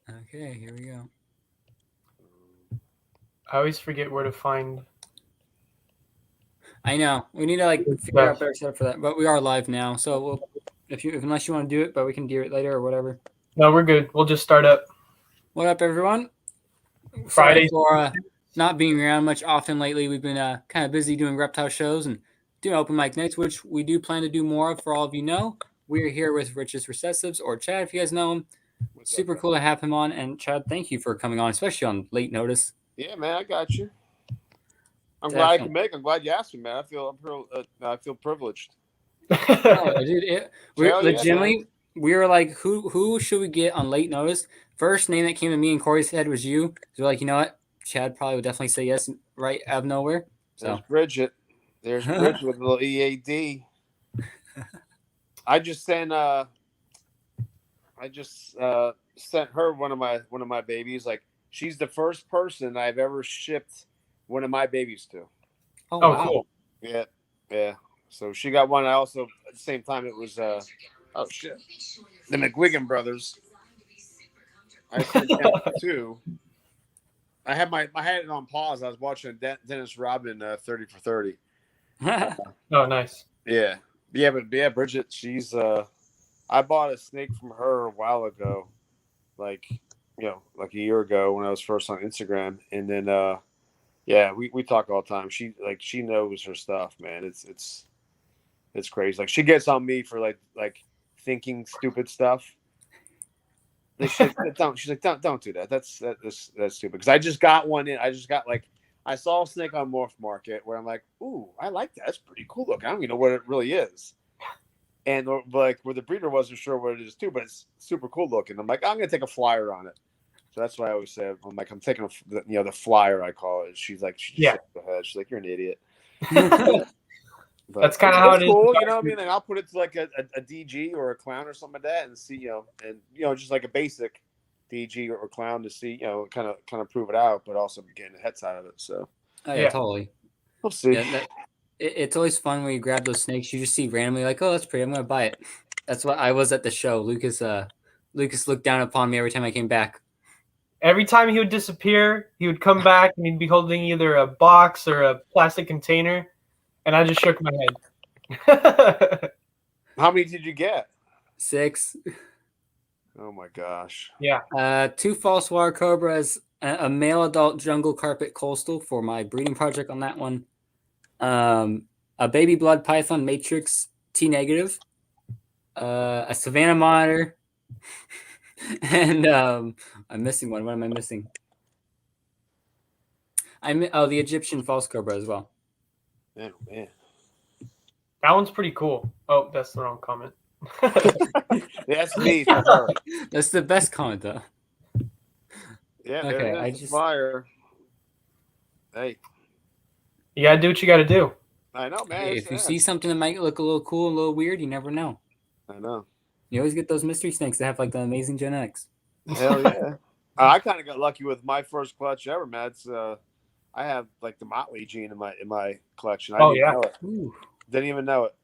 Okay, here we go. I always forget where to find I know we need to like figure out stuff. better setup for that, but we are live now, so we'll unless you want to do it, but we can do it later or whatever. No, we're good. We'll just start up What up, everyone? Sorry Fridays. for not being around much often lately. We've been kind of busy doing reptile shows and doing open mic nights, which we do plan to do more of. For all of you know, we are here with Rich's Recessives or Chad, if you guys know him. What's up, Super bro? cool to have him on. And Chad, thank you for coming on, especially on late notice. Yeah, man, I got you. I'm glad I Definitely. can make. I'm glad you asked me, man. I feel privileged. Oh, dude, we're Hell yeah, man. legitimately we were like, who should we get on late notice? First name that came to me and Corey's head was you. So we're like, you know what? Chad probably would definitely say yes right out of nowhere. There's So Bridget. There's Bridget with a little EAD. I just sent sent her one of my babies. Like she's the first person I've ever shipped one of my babies to. oh Oh, wow. cool. Yeah, yeah. So she got one. I also at the same time it was oh shit, the McGuigan brothers. I sent them two. I had it on pause. I was watching Dennis Rodman 30 for 30. Oh, nice. Yeah, but yeah, Bridget, she's I bought a snake from her a while ago, like like a year ago when I was first on Instagram, and then yeah, we talk all the time. She knows her stuff, man. It's crazy. Like she gets on me for like thinking stupid stuff. Like, she's like don't do that. That's stupid. Because I just got one in. I just got like I saw a snake on Morph Market where I'm like, ooh, I like that. That's pretty cool looking. I don't even know what it really is. And like where the breeder wasn't sure what it is too, but it's super cool looking. I'm like, I'm gonna take a flyer on it. So that's why I always say I'm like I'm taking the flyer I call it. She's like she just Yeah. shakes her head. She's like, you're an idiot. But That's kinda how it is. cool, you know what I mean? Like I'll put it to like a DG or a clown or something like that, and see, and just like a basic DG or clown to see, kind of prove it out, but also getting the heads out of it. So Oh yeah, Yeah. totally. we'll see. Yeah, it's always fun when you grab those snakes. You just see randomly like, oh, that's pretty. I'm gonna buy it. That's what I was at the show. Lucas looked down upon me every time I came back. Every time he would disappear, he would come back and he'd be holding either a box or a plastic container, and I just shook my head. How many did you get? 6. Oh my gosh. Yeah. 2 false water cobras, a male adult jungle carpet coastal for my breeding project on that one. A baby blood python matrix T negative, a savannah monitor, and I'm missing one. What am I missing? The Egyptian false cobra as well. Oh man. That one's pretty cool. Oh, that's the wrong comment. That's me for her. That's the best comment though. Yeah, Okay, there it is. The flyer. Hey, You gotta do what you gotta do. I know, man. Hey, if you see something that might look a little cool, a little weird, you never know. I know. You always get those mystery snakes that have like the amazing genetics. Hell yeah. I kind of got lucky with my first clutch ever, man. It's I have like the Motley gene in my collection. I Oh, didn't yeah. even know it. Ooh, Didn't even know it.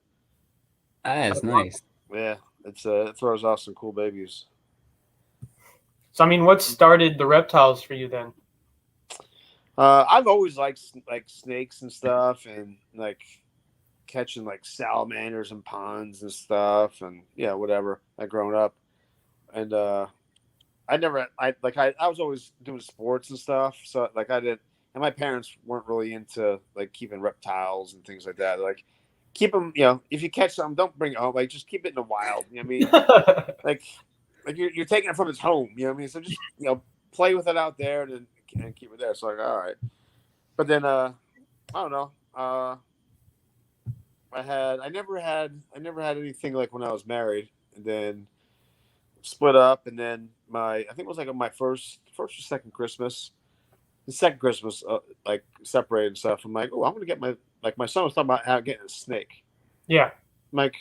that's nice. Yeah, it throws off some cool babies. So, I mean, what started the reptiles for you then? I've always liked like snakes and stuff, and like catching like salamanders and ponds and stuff, and yeah, whatever. I grown up, and I was always doing sports and stuff, so like I did, and my parents weren't really into like keeping reptiles and things like that. Like keep them, if you catch something, don't bring it home. Like just keep it in the wild. You know what I mean? like you're taking it from its home. You know what I mean? So just play with it out there and keep it there. So like all right, but then I don't know. I never had anything like when I was married, and then split up, and then I think it was like on my first or second Christmas. The second Christmas, like separated and stuff. I'm like, oh, I'm gonna get my son was talking about how getting a snake. Yeah. I'm like,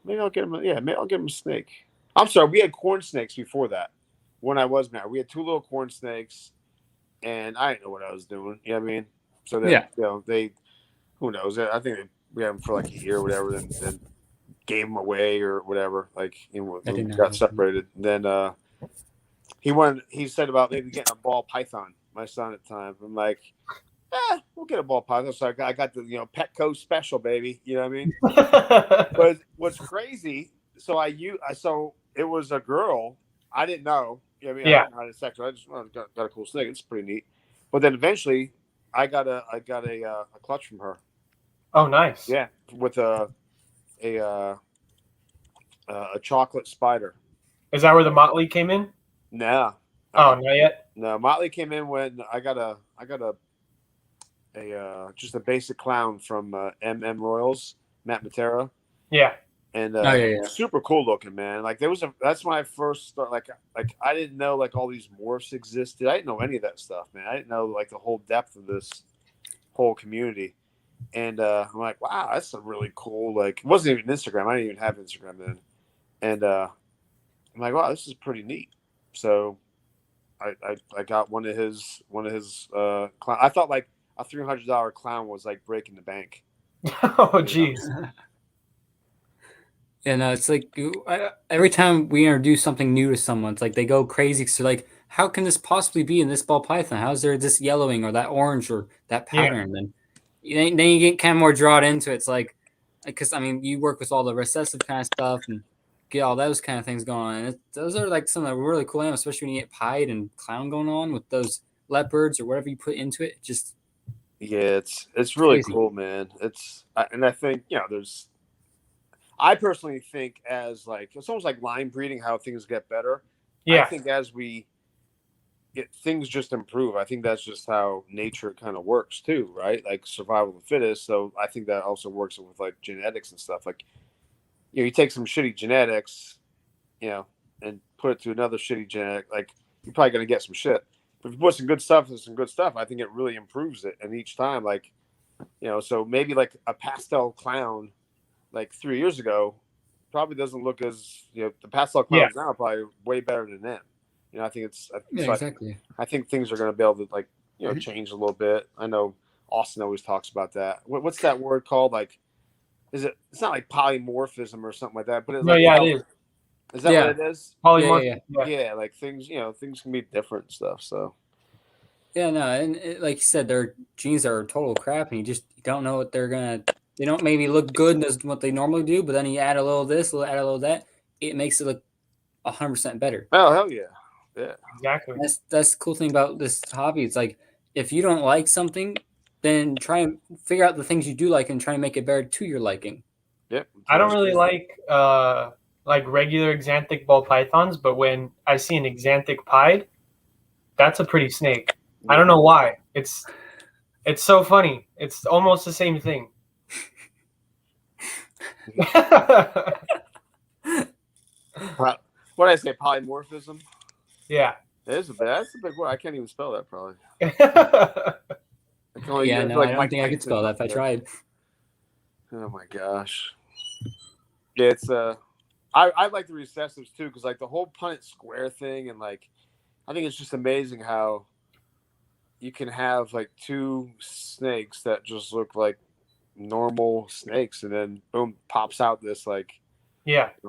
maybe I'll get him. Maybe I'll get him a snake. I'm sorry, we had corn snakes before that. When I was married, we had 2 little corn snakes, and I didn't know what I was doing. You know what I mean? So then, they, who knows? I think we had them for like a year or whatever. Then gave him away or whatever. Like we got separated. And then He said about maybe getting a ball python. My son at the time. I'm like, we'll get a ball python. So I got the Petco special, baby. You know what I mean? But what's crazy? So so it was a girl. I didn't know. You know what I mean? Yeah. I didn't know how to sex her. I just got a cool snake. It's pretty neat. But then eventually, I got a clutch from her. Oh, nice. Yeah, with a chocolate spider. Is that where the Motley came in? Nah. Oh, not yet. No, Motley came in when I got a just a basic clown from MM Royals, Matt Matera. Yeah. And yeah. super cool looking, man. Like that's when I first started. Like I didn't know like all these morphs existed. I didn't know any of that stuff, man. I didn't know like the whole depth of this whole community. And I'm like, wow, that's a really cool. Like, it wasn't even Instagram. I didn't even have Instagram then. And I'm like, wow, this is pretty neat. So I got one of his clown. I thought like a $300 clown was like breaking the bank. Oh, jeez. Yeah, no, it's like every time we introduce something new to someone, it's like they go crazy. So like, how can this possibly be in this ball python? How's there this yellowing or that orange or that pattern? Then you get kind of more drawn into it. It's like, because I mean, you work with all the recessive kind of stuff and get all those kind of things going on. And those are like some of the really cool animals, especially when you get pied and clown going on with those leopards or whatever you put into it. Just it's really crazy. cool, man. And I think I personally think as like it's almost like line breeding, how things get better. Yeah. I think as we get things just improve. I think that's just how nature kind of works too, right? Like survival of the fittest. So I think that also works with like genetics and stuff. Like you take some shitty genetics, and put it to another shitty genetic, like you're probably gonna get some shit. But if you put some good stuff to some good stuff, I think it really improves it. And each time, like so maybe like a pastel clown like 3 years ago probably doesn't look as the pastel clowns now are probably way better than them. I think it's exactly. I think things are going to be able to like change a little bit. I know Austin always talks about that. What's that word called? Like, it's not like polymorphism or something like that, but it's No, like, yeah, it is. Is that what it is? Polymorphism. Yeah, like things things can be different and stuff. So yeah, no, and like you said, their genes are total crap, and you don't know what they're gonna. They don't maybe look good as what they normally do, but then you add a little of this, add a little of that, it makes it look 100% better. Oh hell yeah, yeah, exactly. That's the cool thing about this hobby. It's like if you don't like something, then try and figure out the things you do like and try and make it better to your liking. Yep. I don't really like regular xanthic ball pythons, but when I see an xanthic pied, that's a pretty snake. I don't know why. It's so funny. It's almost the same thing. What did I say? Polymorphism. Yeah. That's a big word. I can't even spell that probably. I don't think I could spell that if I tried. Oh my gosh. Yeah, it's I like the recessives too, because like the whole Punnett square thing, and like I think it's just amazing how you can have like two snakes that just look like normal snakes, and then boom, pops out this like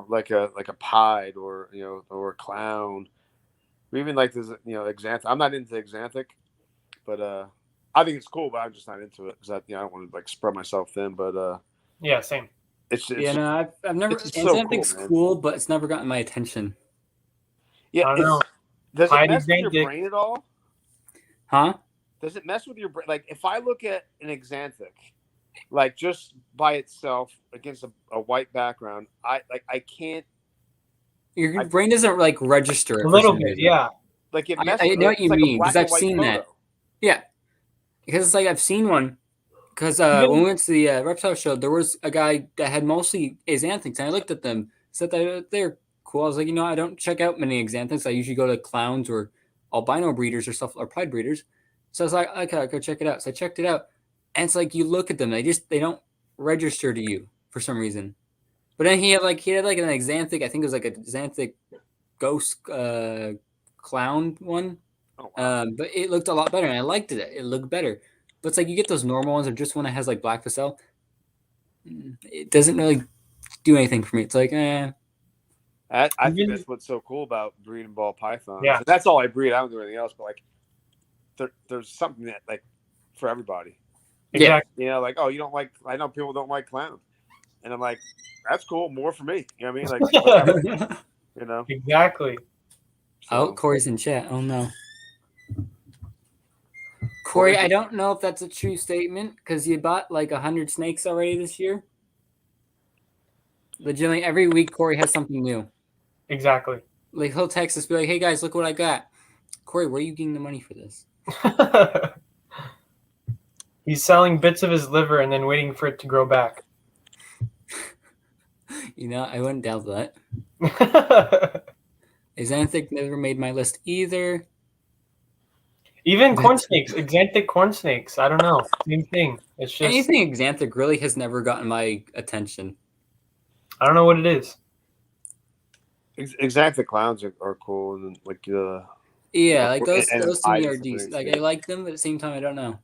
like a pied or or a clown. Or even like this xanthic. I'm not into xanthic, but I think it's cool, but I'm just not into it because I don't want to like spread myself thin. But yeah, same. I've never. Xanthic's cool, but it's never gotten my attention. Yeah, I don't know. Does it mess with your brain at all? Huh? Does it mess with your brain? Like if I look at an xanthic, like just by itself against a white background, I can't. Your brain doesn't like register a little bit, yeah. Like it I know what you mean because I've seen photo. that. Yeah, because it's like I've seen one. Because when we went to the reptile show, there was a guy that had mostly xanthics, and I looked at them, said that they're cool. I was like, I don't check out many xanthics. I usually go to clowns or albino breeders or stuff, or pied breeders. So I was like, okay, I'll go check it out. So I checked it out, and it's like you look at them, they don't register to you for some reason. But then he had like an xanthic. I think it was like a xanthic ghost clown one. Oh, wow. But it looked a lot better, and I liked it. It looked better. But it's like you get those normal ones, or just one that has like black facel. It doesn't really do anything for me. It's like, I think Even- that's what's so cool about breeding ball pythons. Yeah. And that's all I breed. I don't do anything else. But like, there's something that like for everybody. Yeah. Exactly. You know, like, oh, you don't like. I know people don't like clowns, and I'm like, that's cool. More for me. You know what I mean? Like, whatever, you know. Exactly. Oh, So, Corey's in chat. Oh no. Corey, I don't know if that's a true statement because you bought like 100 snakes already this year. Legitimately, every week Corey has something new. Exactly. Like he'll text us, be like, "Hey guys, look what I got." Corey, where are you getting the money for this? He's selling bits of his liver and then waiting for it to grow back. You know, I wouldn't doubt that. Xanthic never made my list either. Even corn snakes, exanthic corn snakes. I don't know. Same thing. It's just Anything Xanthic really has never gotten my attention. I don't know what it is. exactly, clowns are cool, and then, like Yeah, like those and to me are pies and decent. things, Like yeah. I like them, but at the same time, I don't know.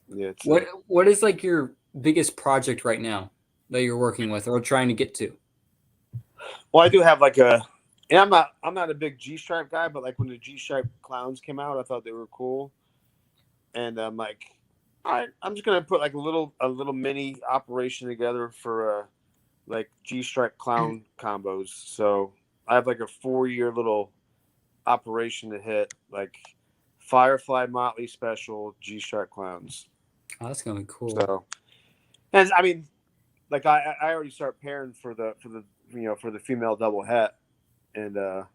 Yeah, it's, What is like your biggest project right now that you're working with or trying to get to? well, I do have like and I'm not a big G stripe guy, but like when the G stripe clowns came out, I thought they were cool, and I'm like, all right, I'm just gonna put like a little mini operation together for like G stripe clown combos. So I have like a 4-year little operation to hit, like Firefly Motley Special G stripe clowns. Oh, that's gonna be cool. So, and I mean, like I already start pairing for the for the female double het, and I'll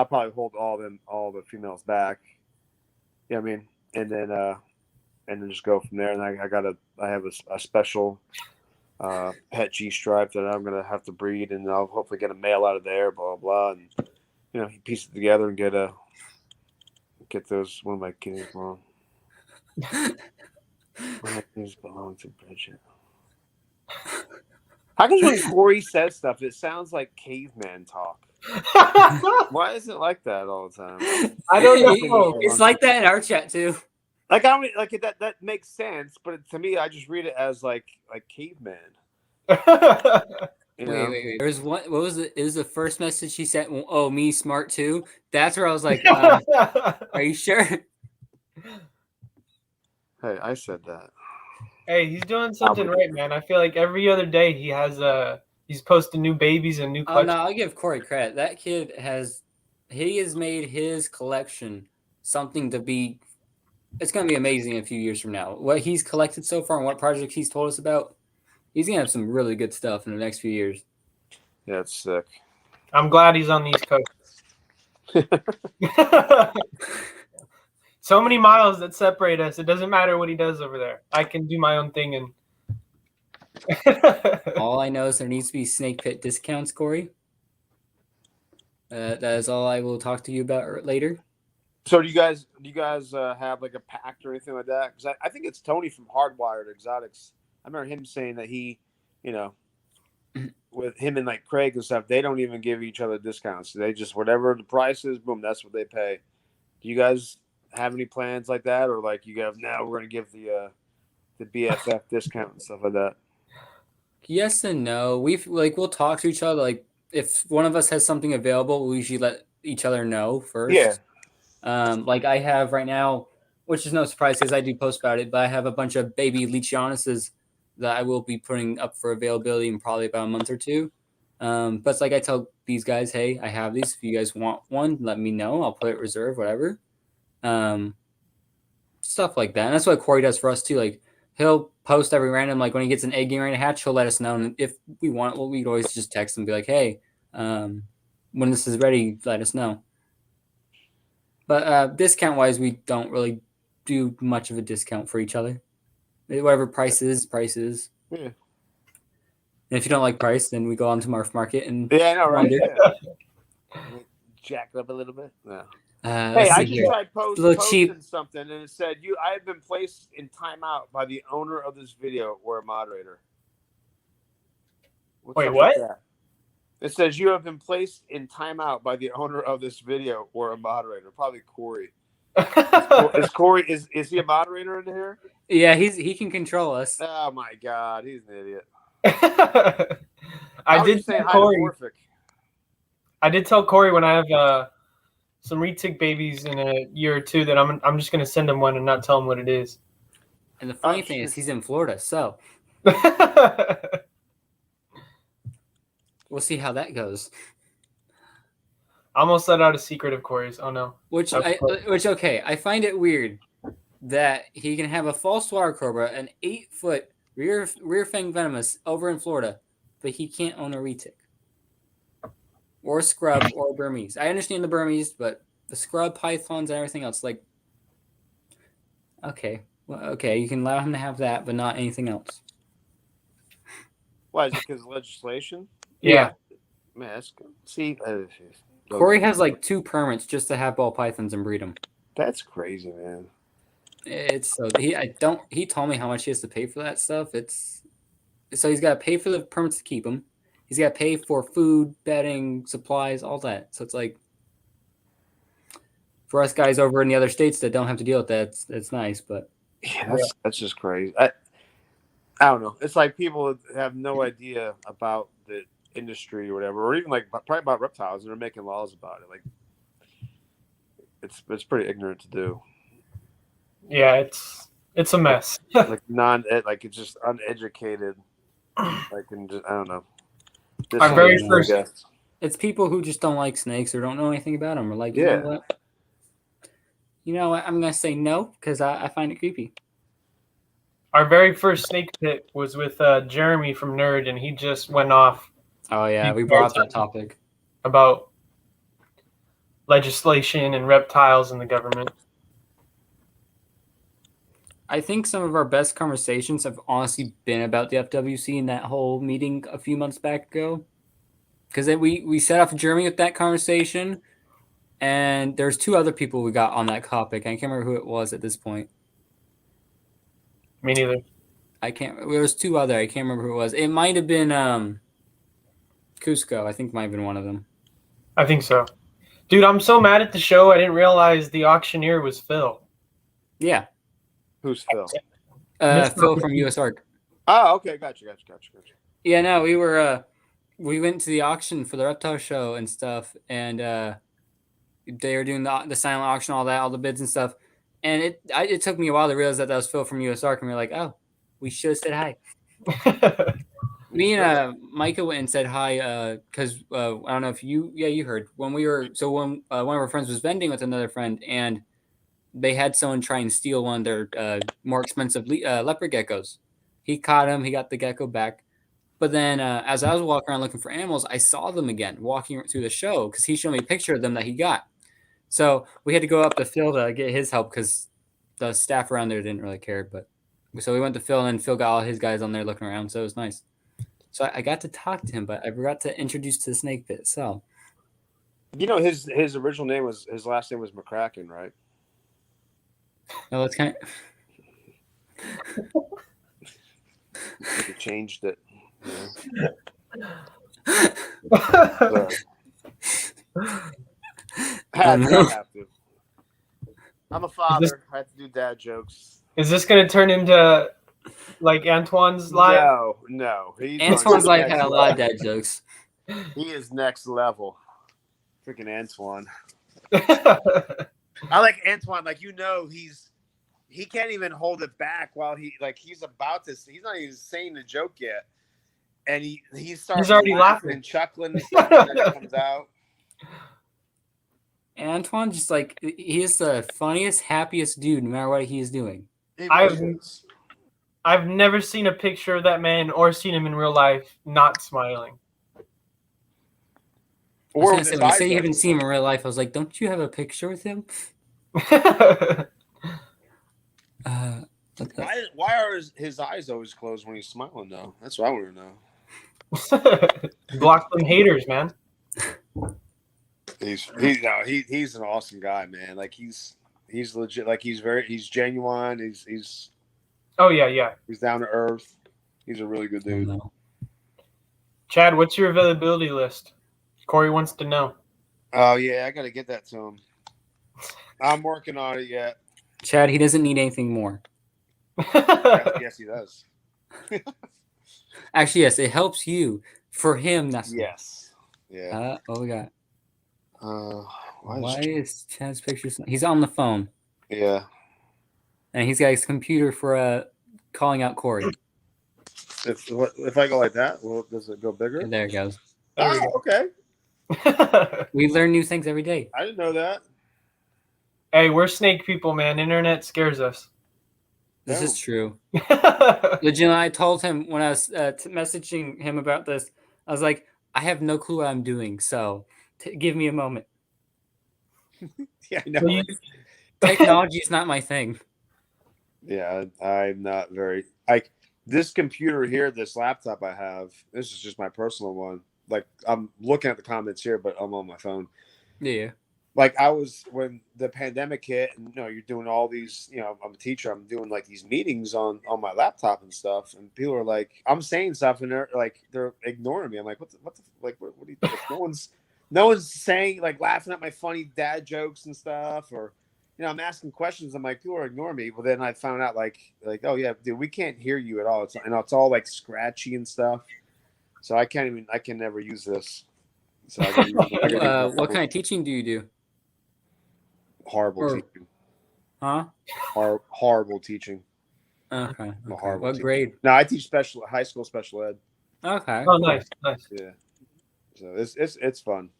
probably hold all the females back. You know what I mean? And then just go from there. And I have a special het G stripe that I'm gonna have to breed, and I'll hopefully get a male out of there. Blah blah, and you piece it together and get those. One of my kids wrong. One of my kids belong to Bridget. How come when Corey says stuff, it sounds like caveman talk? Why is it like that all the time? I don't know. It's like that in our chat too. Like I don't like that makes sense, but to me, I just read it as like caveman. You know? Wait. There's one. What was it? It was the first message she sent. Oh, me smart too. That's where I was like, "Are you sure?" Hey, I said that. Hey, he's doing something right, man. I feel like every other day he's posting new babies and new Oh clutches. no, I'll give Corey credit. That kid has made his collection something to be. It's gonna be amazing in a few years from now. What he's collected so far and what projects he's told us about, he's gonna have some really good stuff in the next few years. Yeah, it's sick. I'm glad he's on the East Coast. So many miles that separate us. It doesn't matter what he does over there. I can do my own thing and All I know is there needs to be snake pit discounts, Corey. That is all I will talk to you about later. So do you guys have like a pact or anything like that? Because I think it's Tony from Hardwired Exotics. I remember him saying that he, with him and like Craig and stuff, they don't even give each other discounts. They just whatever the price is, boom, that's what they pay. Do you guys have any plans like that, or like you guys now we're gonna give the BFF discount and stuff like that? Yes and no. We'll talk to each other. Like if one of us has something available, we usually let each other know first. Yeah. Like I have right now, which is no surprise because I do post about it, but I have a bunch of baby Leachianuses that I will be putting up for availability in probably about a month or two. But it's like I tell these guys, hey, I have these. If you guys want one, let me know. I'll put it reserve, whatever. Stuff like that. And that's what Corey does for us too. Like he'll post every random, like when he gets an egg getting ready to hatch, he'll let us know. And if we want, well, we'd always just text and be like, hey, when this is ready, let us know. But discount wise, we don't really do much of a discount for each other. Whatever price is. Yeah. And if you don't like price, then we go on to Marf Market and Yeah, I know, right? wonder. Yeah. Jack it up a little bit. No. Hey, I just tried posting something, and it said I have been placed in timeout by the owner of this video or a moderator. Wait, what? It says you have been placed in timeout by the owner of this video or a moderator. Probably Corey. Is Corey is he a moderator in here? Yeah, he can control us. Oh my God, he's an idiot. I was did just saying tell hi to Corey. Morphic. I did tell Corey when I have some retic babies in a year or two that I'm just gonna send him one and not tell him what it is. And the funny thing is, he's in Florida, so we'll see how that goes. I almost let out a secret of Corey's. Oh no. Which okay, I find it weird that he can have a false water cobra, an 8-foot rear fang venomous over in Florida, but he can't own a retic or scrub or Burmese. I understand the Burmese, but the scrub pythons and everything else, like, okay, well, okay, you can allow him to have that, but not anything else. Why is it because of legislation? Yeah. Man, that's good. See, Corey has like 2 permits just to have ball pythons and breed them. that's crazy, man. It's so he told me how much he has to pay for that stuff. It's so he's got to pay for the permits to keep them. He's got to pay for food, bedding, supplies, all that. So it's like for us guys over in the other states that don't have to deal with that, it's nice. But Yeah, that's just crazy. I don't know. It's like people have no idea about the industry or whatever, or even like probably about reptiles, and they're making laws about it. Like it's pretty ignorant to do. Yeah, it's a mess. Like like it's just uneducated. Like and just, I don't know. Our very first it's people who just don't like snakes or don't know anything about them, or like, Yeah. you know what? I'm gonna say no because I find it creepy. Our very first snake pit was with Jeremy from Nerd, and he just went off Oh yeah, we brought up that topic about legislation and reptiles and the government. I think some of our best conversations have honestly been about the FWC and that whole meeting a few months back ago. Because we set off Jeremy with that conversation, and there's 2 other people we got on that topic. I can't remember who it was at this point. Me neither. There was 2 other. I can't remember who it was. It might have been Cusco. I think might have been one of them. I think so. Dude, I'm so mad at the show. I didn't realize the auctioneer was Phil. Yeah. Who's Phil? Phil from US Arc. Oh, okay, gotcha. Yeah, no, we went to the auction for the reptile show and stuff, and they were doing the silent auction, all the bids and stuff, and it took me a while to realize that was Phil from US Arc, and we were like, oh, we should have said hi. Me and Micah went and said hi because I don't know if you heard when one of our friends was vending with another friend, and they had someone try and steal one of their more expensive leopard geckos. He caught him. He got the gecko back. But then as I was walking around looking for animals, I saw them again walking through the show because he showed me a picture of them that he got. So we had to go up to Phil to get his help because the staff around there didn't really care. But so we went to Phil, and Phil got all his guys on there looking around. So it was nice. So I got to talk to him, but I forgot to introduce to the snake pit. So You know his original name was his last name was McCracken, right? no, that's kind of. He changed it. I have to. I'm a father. I have to do dad jokes. Is this going to turn into like Antoine's live? No. Antoine's life had a lot of dad jokes. He is next level. Freaking Antoine. I like Antoine. Like, he can't even hold it back while he's about to. He's not even saying the joke yet, and he starts. He's already laughing and chuckling and stuff, and then it comes out. Antoine just like he is the funniest, happiest dude, no matter what he's doing. I've never seen a picture of that man or seen him in real life not smiling. When you say you haven't seen him in real life, I was like, don't you have a picture with him? Why are his eyes always closed when he's smiling though? That's what I want to know. Block them haters, man. He's an awesome guy, man. Like he's legit. Like he's genuine. He's oh yeah. He's down to earth. He's a really good dude. Chad, what's your availability list? Corey wants to know. Oh yeah, I got to get that to him. I'm working on it yet. Chad, he doesn't need anything more. Yes, he does. Actually, yes, it helps you For him, that's Yes. Yeah. what we got. Why Why is Chad's picture? He's on the phone, Yeah. and he's got his computer for calling out Corey. If I go like that, well, does it go bigger? There it goes. There we Oh, okay. We learn new things every day. I didn't know that. Hey, we're snake people, man. Internet scares us. This No. is true. Legit, I told him when I was messaging him about this, I was like, I have no clue what I'm doing, so give me a moment. Yeah, I know. Well, you- Technology is not my thing. Yeah, I'm not very like this computer here, this laptop I have. This is just my personal one. Like I'm looking at the comments here, but I'm on my phone. Yeah. Like I was when the pandemic hit, and you're doing all these. I'm a teacher. I'm doing like these meetings on my laptop and stuff, and people are like, I'm saying stuff, and they're ignoring me. I'm like, what are you? Like, no one's saying like laughing at my funny dad jokes and stuff, or I'm asking questions. I'm like, people are ignoring me. Well, then I found out like, oh yeah, dude, we can't hear you at all. It's all like scratchy and stuff. So I can never use this. So I gotta What kind of teaching do you do? horrible teaching. Huh? Horrible teaching. Okay. Horrible What teaching. grade? No, I teach high school special ed. Okay. Oh, nice. Yeah. So it's fun.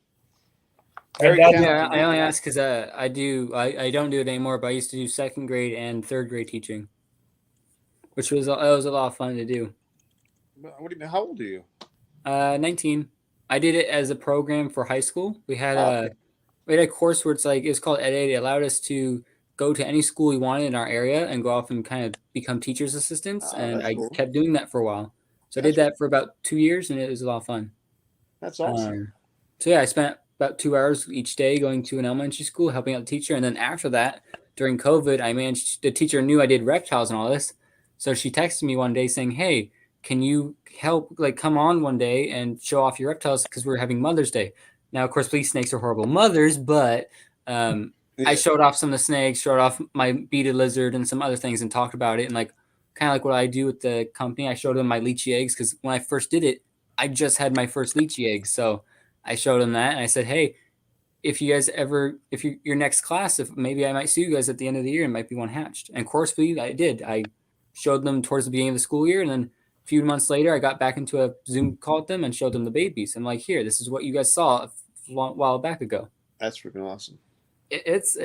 Hey, Very Dad, challenging. Yeah, I only ask because I don't do it anymore, but I used to do second grade and third grade teaching, which was a lot of fun to do. What do you mean? How old are you? 19. I did it as a program for high school. We had a course where it's called Ed Aid. It allowed us to go to any school we wanted in our area and go off and kind of become teachers' assistants. Oh, And that's I cool. kept doing that for a while. So I did that for about 2 years, and it was a lot of fun. That's awesome. So yeah, I spent about 2 hours each day going to an elementary school, helping out the teacher. And then after that, during COVID, the teacher knew I did reptiles and all this. So she texted me one day saying, hey, can you help, come on one day and show off your reptiles? Because we're having Mother's Day. Now, of course, police snakes are horrible mothers, but I showed off some of the snakes, showed off my beaded lizard and some other things and talked about it. And kind of like what I do with the company, I showed them my lychee eggs because when I first did it, I just had my first lychee eggs. So I showed them that and I said, hey, if your next class, if maybe I might see you guys at the end of the year and might be one hatched. And of course, I did. I showed them towards the beginning of the school year. And then a few months later, I got back into a Zoom call with them and showed them the babies. I'm like, here, this is what you guys saw a while back ago. That's freaking awesome.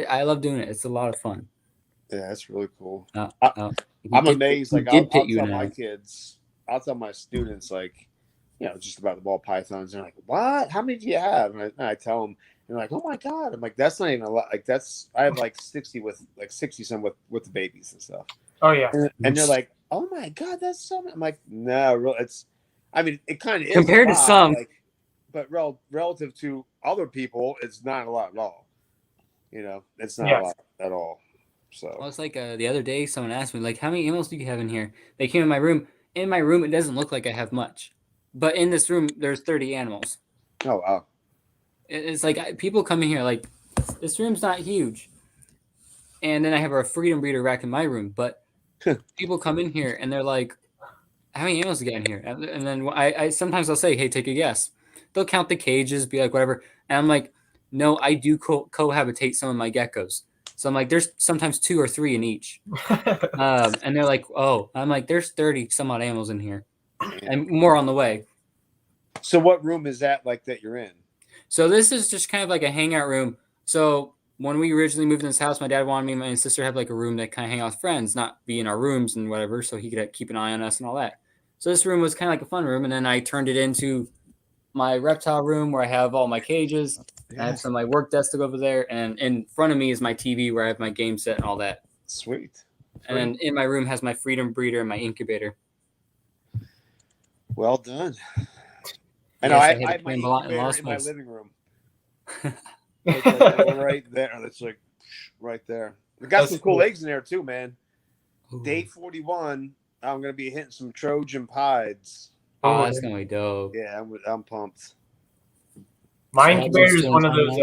I love doing it. It's a lot of fun. Yeah, that's really cool. I'm amazed. Like I'll tell my kids, I'll tell my students, just about the ball pythons. They're like, "What? How many do you have?" And I tell them, and they're like, "Oh my god!" I'm like, "That's not even a lot. Like I have 60 some with the babies and stuff." Oh yeah. And they're like, "Oh my god, that's so much." I'm like, "No, really. It kind of is compared to some, but relative to other people, it's not a lot at all. It's not a lot at all." So well, it's the other day, someone asked me, how many animals do you have in here? They came in my room. In my room, it doesn't look like I have much. But in this room, there's 30 animals. Oh, wow. It's people come in here, this room's not huge. And then I have a freedom breeder rack in my room. But people come in here, and they're like, how many animals do you got in here? And then I sometimes I'll say, hey, take a guess. They'll count the cages, be like, whatever. And I'm like, no, I do cohabitate some of my geckos. So I'm like, there's sometimes 2 or 3 in each. And they're like, oh. I'm like, there's 30 some odd animals in here. And more on the way. So what room is that that you're in? So this is just kind of like a hangout room. So when we originally moved in this house, my dad wanted me and my sister to have a room that kind of hang out with friends, not be in our rooms and whatever, so he could keep an eye on us and all that. So this room was kind of like a fun room, and then I turned it into my reptile room where I have all my cages. Yeah. I have some of my work desk to go over there, and in front of me is my TV where I have my game set and all that. Sweet. And then in my room has my freedom breeder and my incubator. Well done. I know. I have my incubator in my living room. Right there. That's right there. We got some cool eggs in there too, man. Ooh. Day 41. I'm gonna be hitting some Trojan pieds. Oh, that's gonna be dope. Yeah, I'm pumped. My incubator is one of those.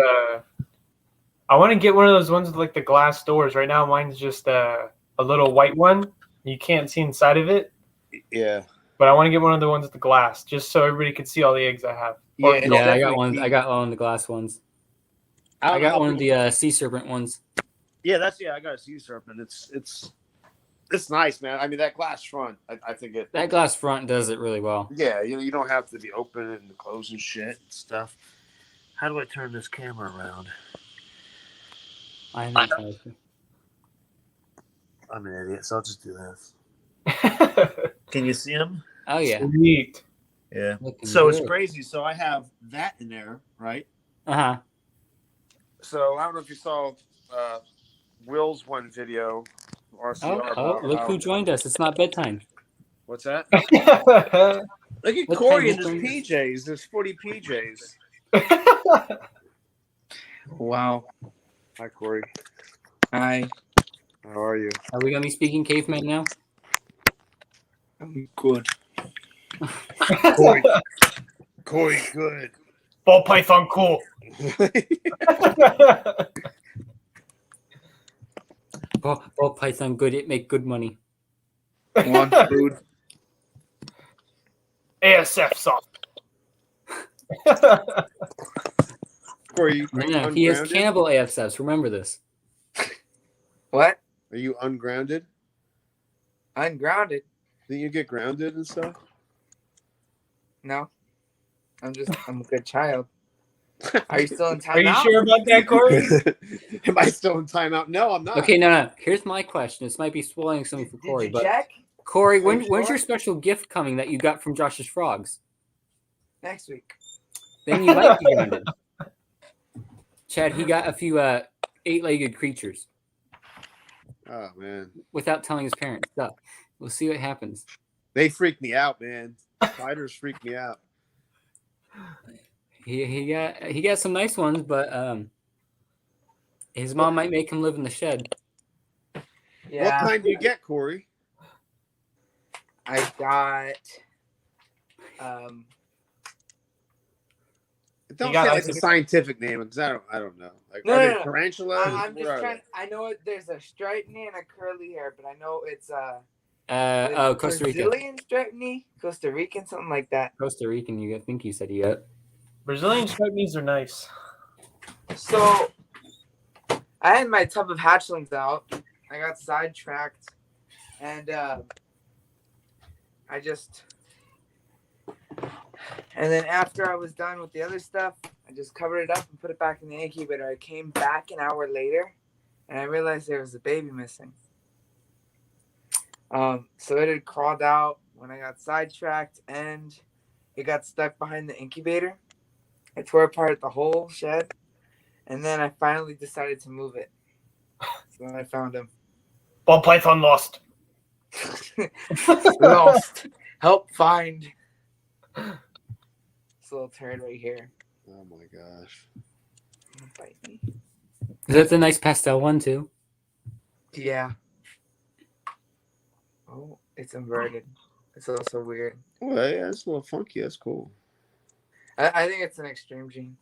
I want to get one of those ones with the glass doors. Right now, mine's just a little white one. You can't see inside of it. Yeah. but I want to get one of the ones with the glass, just so everybody can see all the eggs I have. Or- it's Yeah, I got definitely one. key. I got one of the glass ones. don't I know got how one of people- the sea serpent ones. Yeah, I got a sea serpent. It's nice, man. I mean, that glass front, I think it. That glass front does it really well. Yeah, you don't have to be open and closing shit and stuff. How do I turn this camera around? I'm I'm an idiot, so I'll just do this. Can you see him? Oh yeah. Sweet. Yeah. Looking So it's good. crazy. So I have that in there, right? Uh-huh. So I don't know if you saw Will's one video. RCR about Look how- who joined us. It's not bedtime. What's that? Hey, Look at What Corey in time his is PJs, his footy PJs. Wow. Hi, Corey. Hi. How are you? Are we gonna be speaking caveman now? I'm good. Corey, good. Ball python cool. Oh, Python good. It make good money. Want food? ASF soft. Corey, are you Yeah, he has ungrounded? cannibal AFSFs. Remember this. What? Are you ungrounded? Ungrounded? Didn't you get grounded and stuff? No. I'm a good child. Are you still in Are you timeout? sure about that, Corey? Am I still in timeout? No, I'm not. Okay, no. Here's my question. This might be spoiling something for Did Corey, you but check? Corey, Are you when's sure? your special gift coming that you got from Josh's frogs? Next week. Then you might be grounded. Chad, he got a few 8-legged creatures Oh man, without telling his parents. So we'll see what happens. they freak me out, man. Spiders freak me out. He got some nice ones, but his mom might make him live in the shed. Yeah. What kind do you get, Corey? I got Don't got say like it's a a- scientific name because I don't know. Like, No, are no, they no. tarantulas? I'm What just are trying. I know there's a striped knee and a curly hair, but I know it's Costa Rica. Brazilian striped knee, Costa Rican, something like that. Costa Rican, I think you said you got. Brazilian striped knees are nice. So I had my tub of hatchlings out. I got sidetracked, and and then after I was done with the other stuff, I just covered it up and put it back in the incubator. I came back an hour later, and I realized there was a baby missing. So it had crawled out when I got sidetracked, and it got stuck behind the incubator. I tore apart the whole shed, and then I finally decided to move it. So then I found him. Ball python lost. Lost. Help find. This little turd right here. Oh my gosh. Don't bite me. That's a nice pastel one too. Yeah. Oh, it's inverted. It's also weird. Oh, yeah, it's a little funky. That's cool. I think it's an extreme gene.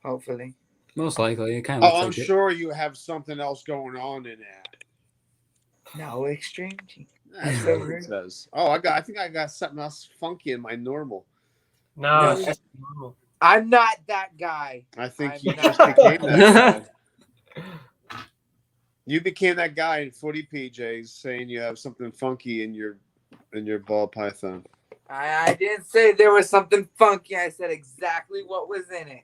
Hopefully. Most likely, it kind of. Oh, I'm sure you have something else going on in that. No extreme gene. That's so what weird. it says. Oh, I think I got something else funky in my normal. No, No. it's just normal. I'm not that guy. I think I'm you not- just became that guy. You became that guy in footy PJs saying you have something funky in your ball python. I didn't say there was something funky. I said exactly what was in it.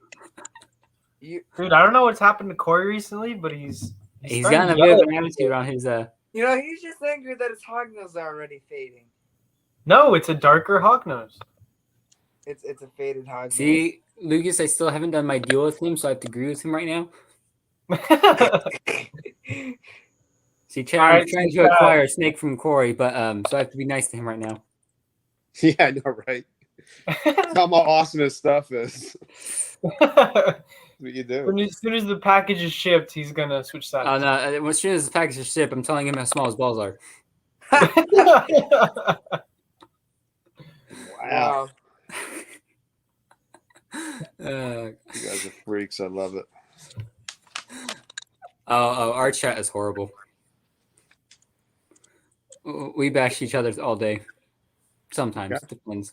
Dude, I don't know what's happened to Corey recently, but he's He's starting gotten a to bit of yell an at attitude people. on his. You know, he's just angry that his hognose are already fading. No, it's a darker hognose. It's a faded hognose. See, Lucas, I still haven't done my deal with him, so I have to agree with him right now. See, Chad, All I'm right, trying to Chad. acquire a snake from Corey, but so I have to be nice to him right now. Yeah, I know, right? Tell him how awesome his stuff is. That's what you do. As soon as the package is shipped, he's gonna switch sides. Oh no! As soon as the package is shipped, I'm telling him how small his balls are. Wow. Uh, You guys are freaks. I love it. our chat is horrible. We bash each other all day. Sometimes Okay. depends.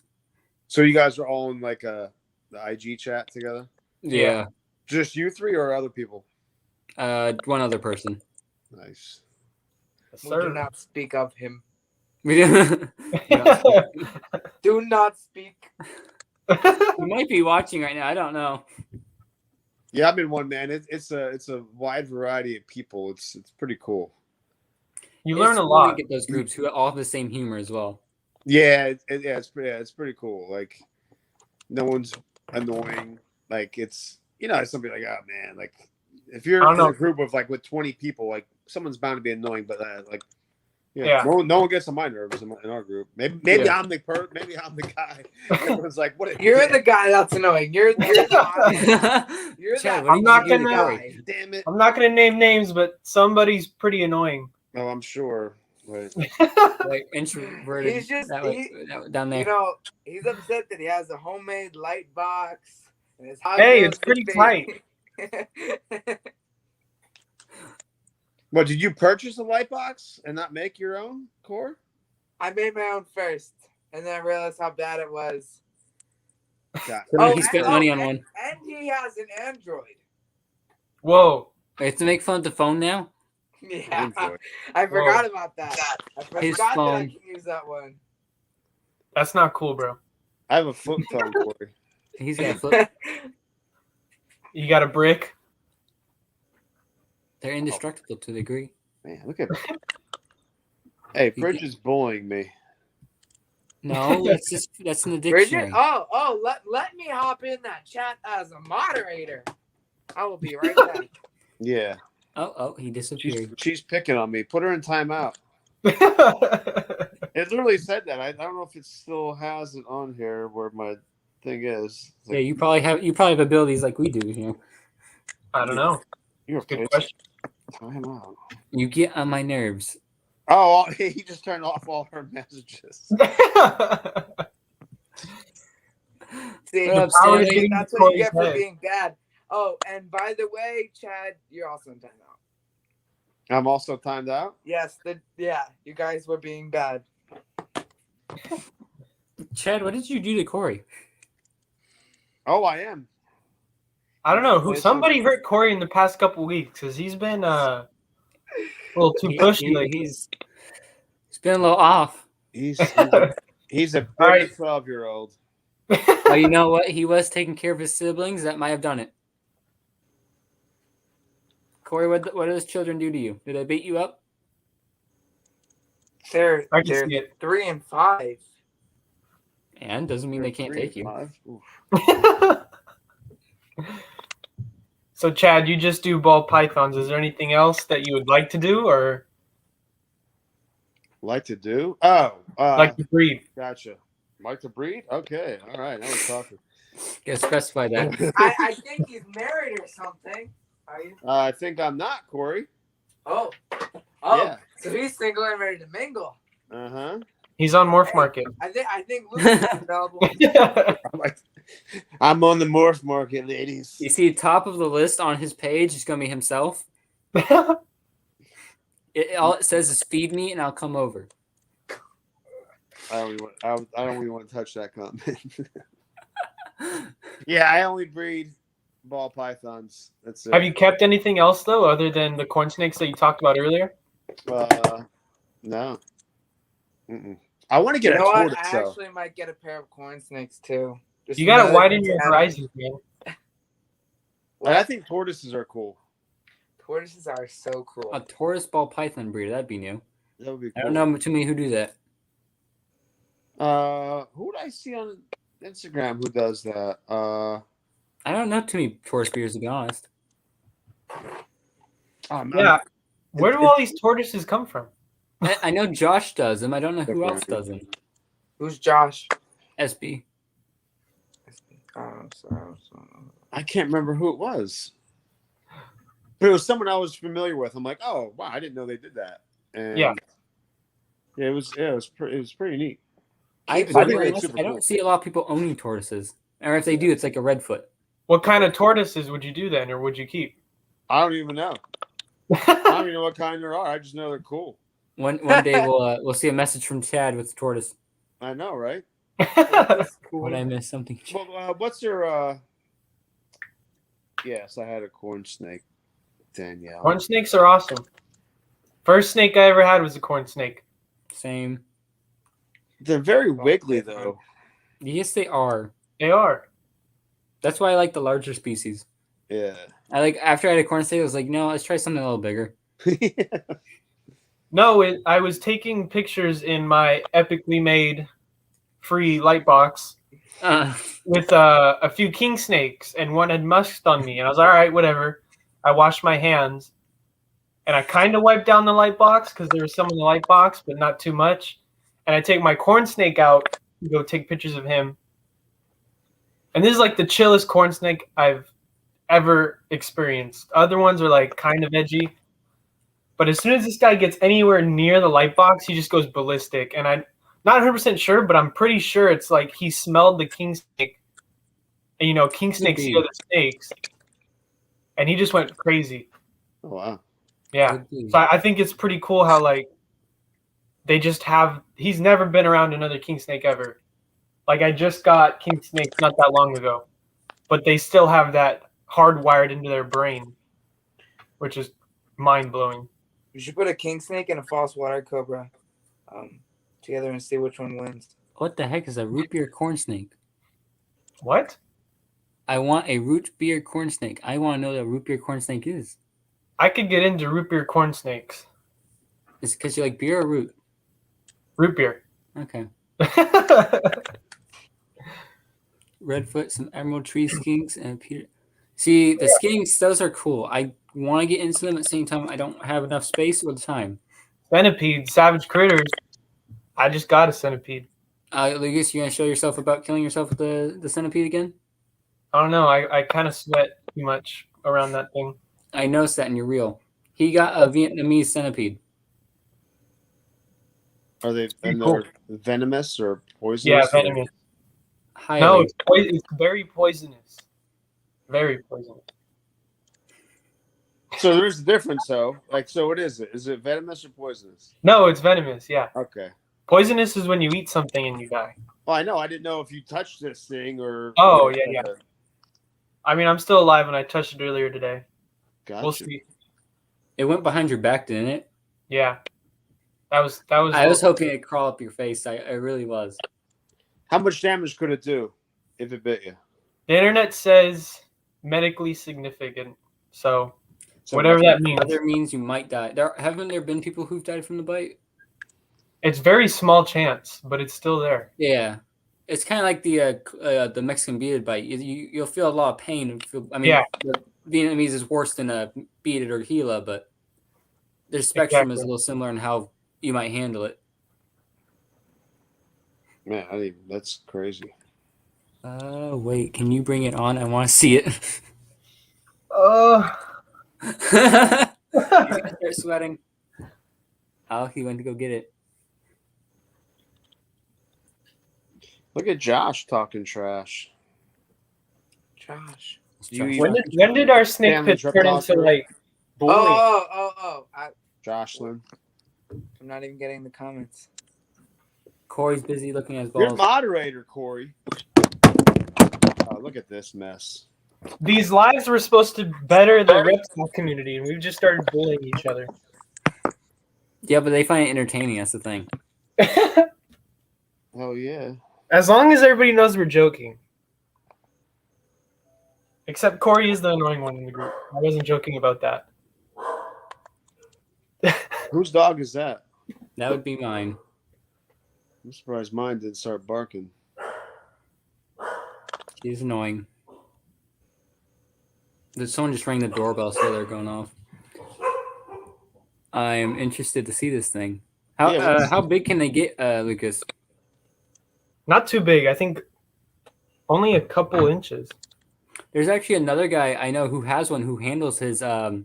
So you guys are all in like the IG chat together? Yeah. Just you three or other people? One other person. Nice. Yes, We do sir. not speak of him. We do. Do not speak. You might be watching right now. I don't know. Yeah, I'm in one, man. It's a wide variety of people. It's pretty cool. You It's learn a cool lot. to get those groups who all have the same humor as well. Yeah, it's pretty cool. Like, no one's annoying. Like, it's somebody like, oh man, like if you're I don't in know. a group of like with 20 people, like someone's bound to be annoying. But like, Yeah. no one gets on my nerves in our group. Maybe Yeah. I'm the guy. Everyone's like, what? You're the guy that's annoying. You're the you're Chad, that. what I'm did not you do to gonna- Corey? Damn it! I'm not gonna name names, but somebody's pretty annoying. Oh, I'm sure. But Like introverted. He's just Down there. you know, he's upset that he has a homemade light box and his hot Hey, dogs it's pretty are tight. big. what did you purchase a light box and not make your own core? I made my own first, and then I realized how bad it was. God. He spent money on one. And he has an Android. Whoa. I have to make fun of the phone now. Yeah, Android. I forgot about that. I His forgot that I phone. can use that one. That's not cool, bro. I have a flip phone, Corey. He's got a flip. You got a brick? They're indestructible to a degree. Man, look at that. Hey, Bridge is bullying me. No, that's in the Bridget, dictionary. let me hop in that chat as a moderator. I will be right back. Yeah. Oh, he disappeared. She's picking on me. Put her in timeout. That's It literally said that. I don't know if it still has it on here where my thing is. It's Yeah, like, you probably have abilities like we do here. I don't know. you're a Good bitch. question. Timeout. You get on my nerves. Oh, he just turned off all her messages. See, What up, Howard Stanley? Dean? that's what Corey's you get for head. being bad. Oh, and by the way, Chad, you're also in timeout. I'm also timed out. Yes, you guys were being bad. Chad, what did you do to Corey? Oh, I am. I don't know. Somebody hurt Corey in the past couple weeks because he's been a little too pushy lately. He's been a little off. He's a bitter right. 12-year-old. But you know what? He was taking care of his siblings. That might have done it. Corey, what do those children do to you? Do they beat you up? They're I can see it. 3 and 5. And doesn't mean they can't take you. 3 and 5. Oof. So, Chad, you just do ball pythons. Is there anything else that you would like to do or Like to do? Oh, like to breed? gotcha. Like to breed? Okay, all right. Now we're talking. Gotta specify that. I think he's married or something. Are you? I think I'm not, Corey. Oh, Yeah. so he's single and ready to mingle. Uh huh. He's on Morph Market. I think Luke's available. I'm on the morph market, ladies. You see, top of the list on his page is gonna be himself. All it says is "feed me" and I'll come over. I don't even want to touch that comment. Yeah, I only breed ball pythons. That's it. Have you kept anything else though, other than the corn snakes that you talked about earlier? No. Mm-mm. I want to get You know a what? tortoise. I though. actually might get a pair of corn snakes too. Just You gotta another widen your channel. horizons, man. And I think tortoises are cool. Tortoises are so cool. A Taurus ball python breeder, that'd be new. That would be cool. I don't know too many who do that. Who would I see on Instagram who does that? I don't know too many Taurus breeders, to be honest. Yeah. Where do all these tortoises come from? I know Josh does them. I don't know who else does them. Who's Josh? SB. I can't remember who it was. But it was someone I was familiar with. I'm like, oh wow, I didn't know they did that. And Yeah. it was pretty neat. I I think it's super don't cool. see a lot of people owning tortoises. Or if they do, it's like a redfoot. What kind of tortoises would you do then, or would you keep? I don't even know. I don't even know what kind there are. I just know they're cool. One day we'll see a message from Chad with the tortoise. I know, right? That's cool. Would I miss something? Well, what's your? Yes, I had a corn snake, Danielle. Corn snakes are awesome. First snake I ever had was a corn snake. Same. They're very wiggly, though. Yes, they are. They are. That's why I like the larger species. Yeah. I like after I had a corn snake, I was like, no, let's try something a little bigger. No, I was taking pictures in my epically made free light box with a few king snakes, and one had musked on me, and I was all right, whatever. I washed my hands, and I kind of wiped down the light box because there was some in the light box, but not too much. And I take my corn snake out to go take pictures of him, and this is like the chillest corn snake I've ever experienced. Other ones are like kind of edgy, but as soon as this guy gets anywhere near the light box, he just goes ballistic. And I'm not 100% sure, but I'm pretty sure it's like he smelled the king snake. And, you know, king snakes hear the snakes. And he just went crazy. Oh, wow. Yeah. So I think it's pretty cool how, like, they just have – he's never been around another king snake ever. Like, I just got king snakes not that long ago. But they still have that hardwired into their brain, which is mind-blowing. We should put a king snake and a false water cobra together and see which one wins. What the heck is a root beer corn snake? What? I want a root beer corn snake. I want to know what a root beer corn snake is. I could get into root beer corn snakes. Is it because you like beer or root? Root beer. Okay. Redfoot, some emerald tree skinks, and Peter. See, the skinks, those are cool. I want to get into them at the same time. I don't have enough space or the time. Centipede, savage critters. I just got a centipede. Lucas, you gonna show yourself about killing yourself with the centipede again? I don't know. I kind of sweat too much around that thing. I noticed that in your reel. He got a Vietnamese centipede. Are they Cool. venomous or poisonous? Yeah, venomous. Highly. No, it's very poisonous. Very poisonous. So there's a difference, though. Like, so what is it? Is it venomous or poisonous? No, it's venomous. Yeah. Okay. Poisonous is when you eat something and you die. Well, I know. I didn't know if you touched this thing or. Oh, yeah. I mean, I'm still alive and I touched it earlier today. Gotcha. We'll see. It went behind your back, didn't it? Yeah. That was. I was hoping it'd crawl up your face. I really was. How much damage could it do if it bit you? The internet says medically significant. So whatever that means. Other means you might die. Haven't there been people who've died from the bite? It's very small chance, but it's still there. Yeah, it's kind of like the Mexican beaded bite. You'll feel a lot of pain. The Vietnamese is worse than a beaded or Gila, but their spectrum is a little similar in how you might handle it. Man, that's crazy. Wait, can you bring it on? I want to see it. He's gonna start sweating. Oh, he went to go get it. Look at Josh talking trash. Josh. When did our snake pit turn into like bullying? Oh. Jocelyn. I'm not even getting the comments. Corey's busy looking at his balls. You're moderator, Corey. Oh, look at this mess. These lives were supposed to better the reptile community, and we've just started bullying each other. Yeah, but they find it entertaining. That's the thing. Oh, yeah. As long as everybody knows we're joking. Except Corey is the annoying one in the group. I wasn't joking about that. Whose dog is that? That would be mine. I'm surprised mine didn't start barking. He's annoying. Someone just rang the doorbell, so they're going off. I am interested to see this thing. How big can they get, Lucas? Not too big. I think only a couple inches. There's actually another guy I know who has one who handles his, I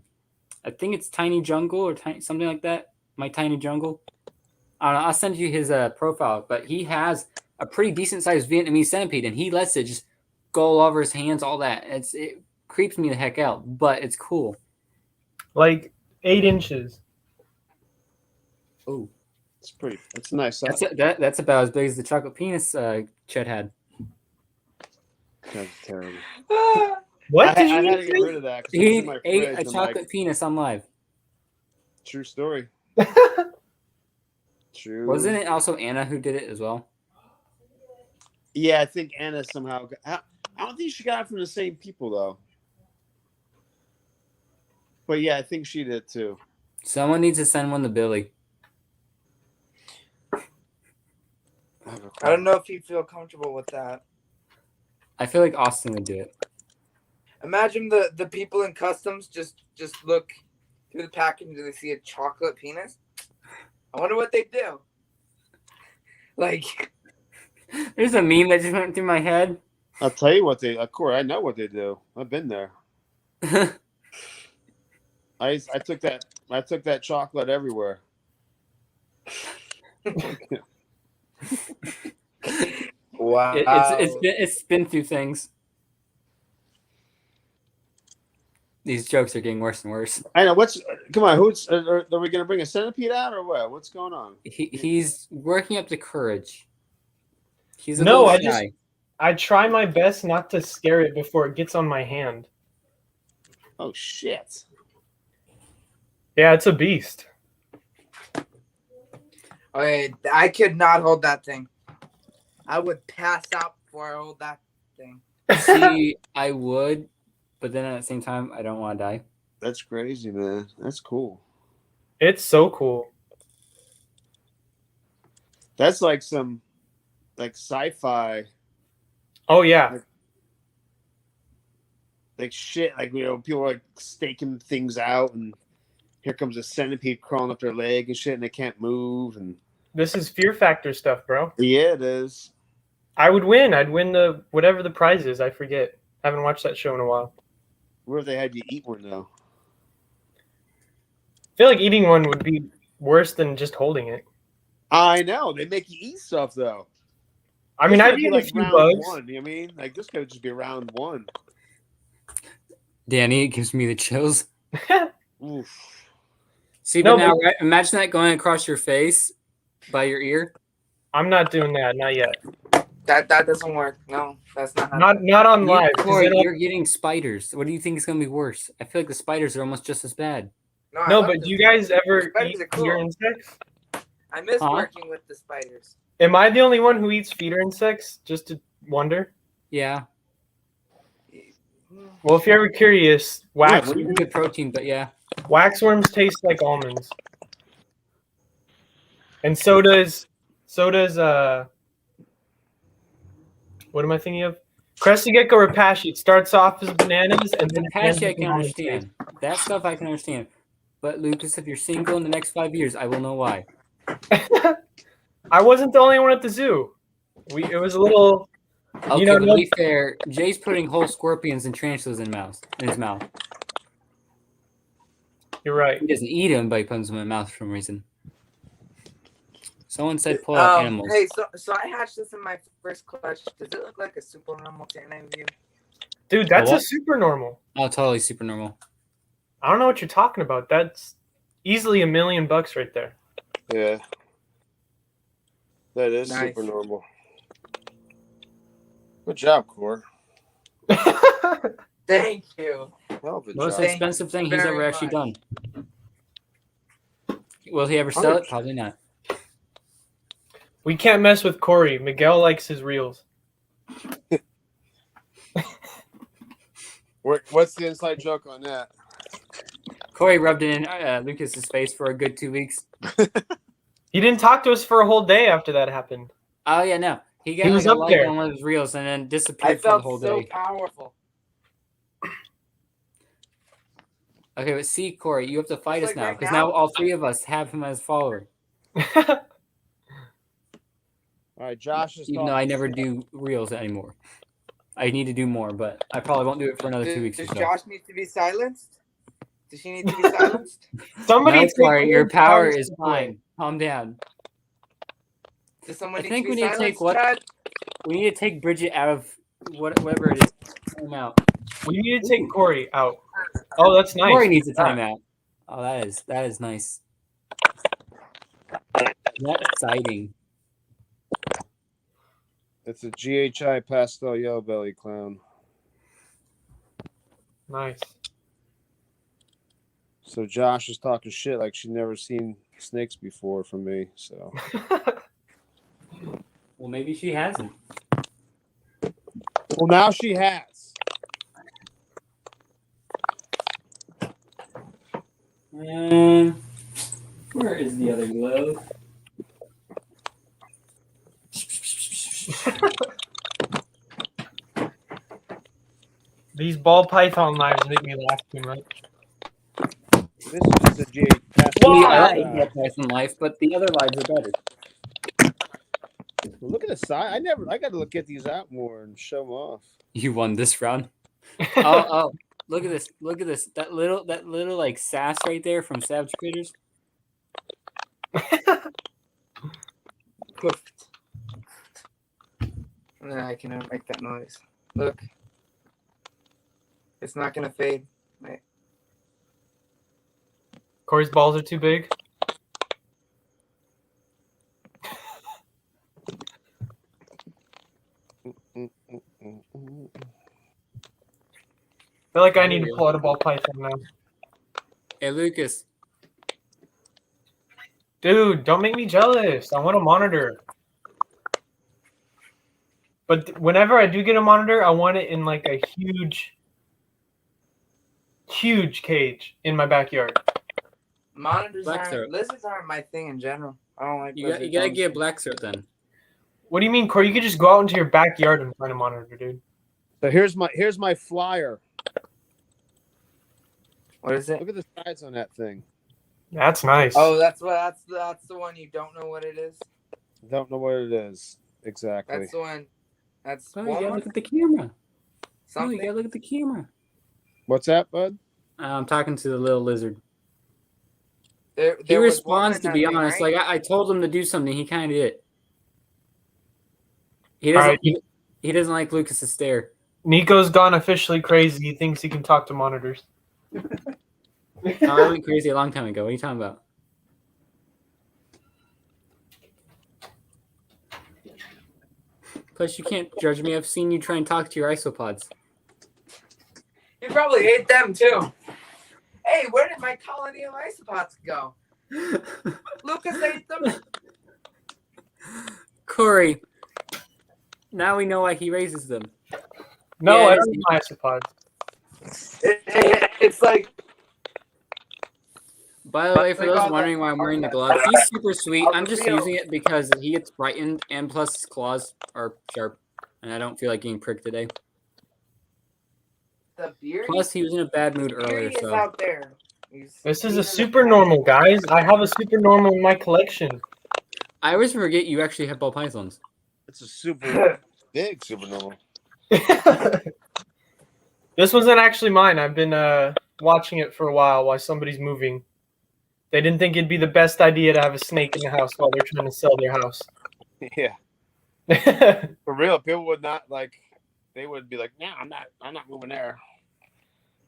think it's Tiny Jungle or something like that. My Tiny Jungle. I don't know. I'll send you his profile, but he has a pretty decent sized Vietnamese centipede, and he lets it just go all over his hands, all that. It creeps me the heck out, but it's cool. Like 8 inches. Oh, It's pretty. It's a nice size. That's about as big as the chocolate penis Chet had. That's terrible. What I did had you to get rid of that because it's He in my ate fridge. a I'm chocolate like, penis on live. true story. True. Wasn't it also Anna who did it as well? Yeah, I think Anna somehow. I don't think she got it from the same people though. But yeah, I think she did too. Someone needs to send one to Billy. I don't know if you feel comfortable with that. I feel like Austin would do it. Imagine the people in customs just look through the package and they see a chocolate penis. I wonder what they do. Like, There's a meme that just went through my head. I'll tell you what Corey, I know what they do. I've been there. I took that chocolate everywhere. wow. It's been through things. These jokes are getting worse and worse. I know. Come on? Are we gonna bring a centipede out or what? What's going on? He's working up the courage. He's I try my best not to scare it before it gets on my hand. Oh shit! Yeah, it's a beast. Okay, I could not hold that thing. I would pass out before I hold that thing. See, I would, but then at the same time, I don't want to die. That's crazy, man. That's cool. It's so cool. That's like some sci-fi. Oh yeah. Like shit. Like people are like staking things out, and here comes a centipede crawling up their leg and shit, and they can't move. And This is Fear Factor stuff, bro. yeah, it is. I would win. I'd win the whatever the prize is. I forget. Haven't watched that show in a while. Where if they had you eat one though? I feel like eating one would be worse than just holding it. I know they make you eat stuff though. I mean, This I've might be eaten a like few round bugs. one. You know what I mean? Like this could just be round one. Danny, it gives me the chills. Oof. See, No, but now right, imagine that going across your face by your ear. I'm not doing that. Not yet. That doesn't work. No, that's not happening. Not on live. 'Cause Corey, it'll- you're getting spiders. What do you think is going to be worse? I feel like the spiders are almost just as bad. I No, love but the do you guys spiders. ever Spiders eat are cool. feeder insects? I miss Huh? working with the spiders. Am I the only one who eats feeder insects? Just to wonder. Yeah, Well, if you're ever curious, it's good protein, but yeah. waxworms taste like almonds, and so does what am I thinking of? Crested gecko rapashi. It starts off as bananas and then it ends Rapashi, I with can almond understand. That stuff I can understand. But Lucas, if you're single in the next 5 years, I will know why. taste. I wasn't the only one at the zoo. It was a little. Okay, know, but no- to be fair, Jay's putting whole scorpions and tarantulas in his mouth. You're right. He doesn't eat them, but he puts them in his mouth for some reason. Someone said pull out animals. Hey, so I hatched this in my first clutch. Does it look like a super normal to any of you? Dude, that's a what? super normal. Oh, totally super normal. I don't know what you're talking about. That's easily $1 million right there. Yeah. That is Nice. super normal. Good job, Core. Thank you. Hell of a Most job. expensive thing he's very ever actually much. done. Will he ever sell it? Probably not. We can't mess with Corey. Miguel likes his reels. What's the inside joke on that? Corey rubbed it in Lucas's face for a good 2 weeks. He didn't talk to us for a whole day after that happened. Oh yeah, no. He got He was like a up like there. on one of his reels and then I disappeared for the felt whole so day. powerful. Okay, but see, Corey, you have to fight It's us like now right because now? now all three of us have him as follower. All right, Josh is Even though I never do reels anymore. I need to do more, but I probably won't do it for another 2 weeks or Does so. Josh need to be silenced? Does she need to be silenced? Somebody No, take Corey, your Corey's power powers is away. fine. Calm down. Does someone I need think to we be need to take silenced, Chad? We need to take Bridget out of whatever it is. Time out. We need to take Corey out. Oh, that's nice. Corey needs a timeout. Oh, that is nice. That's exciting. It's a GHI pastel yellow belly clown. Nice. So Josh is talking shit like she's never seen snakes before from me. So Well, maybe she hasn't. well, now she has. Where is the other glove? These ball python knives make me laugh too much. This is just a GHI pastel. Why? I like the Python life, but the other lives are better. Well, look at the side. I got to look at these out more and show them off. You won this round. Oh, look at this! Look at this! That little like sass right there from Savage Critters. Poofed. And then I can make that noise. Look. It's not gonna fade. Wait. Corey's balls are too big. I feel like I need to pull out a ball python now. Hey, Lucas. Dude, don't make me jealous. I want a monitor. But whenever I do get a monitor, I want it in like a huge cage in my backyard. Monitors Black aren't, throat. lizards aren't my thing in general. I don't like You lizards. gotta get a black throat then. What do you mean, Corey? You could just go out into your backyard and find a monitor, dude. So here's my flyer. What is it? Look at the sides on that thing. That's nice. Oh, that's the one you don't know what it is. Don't know what it is exactly. That's the one. That's Oh, you gotta Walmart? look at the camera. Oh, Something. you gotta look at the camera. What's that, bud? I'm talking to the little lizard. There He was responds, one to on be that thing, honest. right? Like I told him to do something, he kind of did. He All doesn't. right, He doesn't like Lucas's stare. Nico's gone officially crazy. He thinks he can talk to monitors. Oh, I went crazy a long time ago. What are you talking about? Plus, you can't judge me. I've seen you try and talk to your isopods. You probably hate them too. Hey, where did my colony of isopods go? Lucas ate them. Corey, now we know why he raises them. No, Yeah, I it don't is- eat my isopods. It's like By the way, for Like those all wondering that- why I'm wearing the all gloves, that- he's super sweet. all I'm the just feel. using it because he gets frightened, and plus his claws are sharp, and I don't feel like getting pricked today. the beard. Plus, he was in a bad mood earlier, Beard is so out there. This is a super normal, guys. I have a super normal in my collection. I always forget you actually have ball pythons. It's a super big super normal. This wasn't actually mine. I've been watching it for a while somebody's moving. They didn't think it'd be the best idea to have a snake in the house while they're trying to sell their house. Yeah, for real. People would not like. They would be like, "No, I'm not moving there."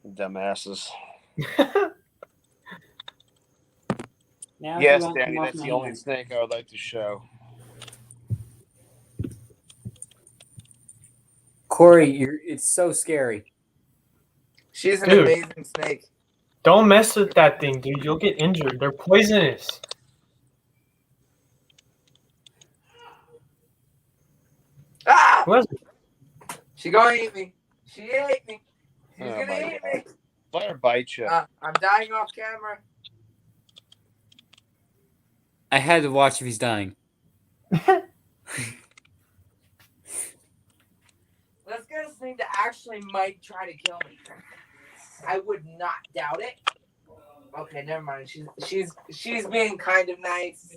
Dumbasses. Now, if Yes, you want Danny, them off that's my the only hand. snake I would like to show. Corey, it's so scary. She's an Dude. amazing snake. Don't mess with that thing, dude. You'll get injured. They're poisonous. Ah! Who has it? She gonna eat me. She ate me. She's Oh gonna my eat me. Let her bite you. I'm dying off camera. I had to watch if he's dying. Let's get a snake that actually might try to kill me. I would not doubt it. Okay, never mind. She's being kind of nice.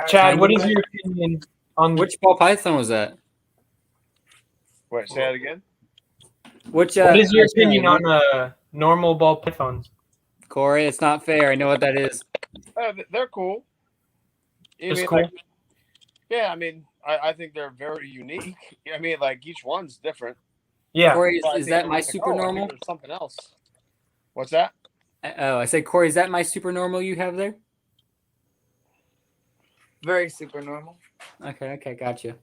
Chad, what is your opinion on Which ball python was that? Wait, say that again. Which? what is your opinion on normal ball pythons? Corey? It's not fair. I know what that is. They're cool. I Just mean, cool. like, yeah, I mean, I think they're very unique. I mean, like each one's different. Yeah. Corey, But I is think that they're my like, super I think normal? there's something else. What's that? Oh, I said, Corey, is that my super normal you have there? Very super normal. Okay, gotcha.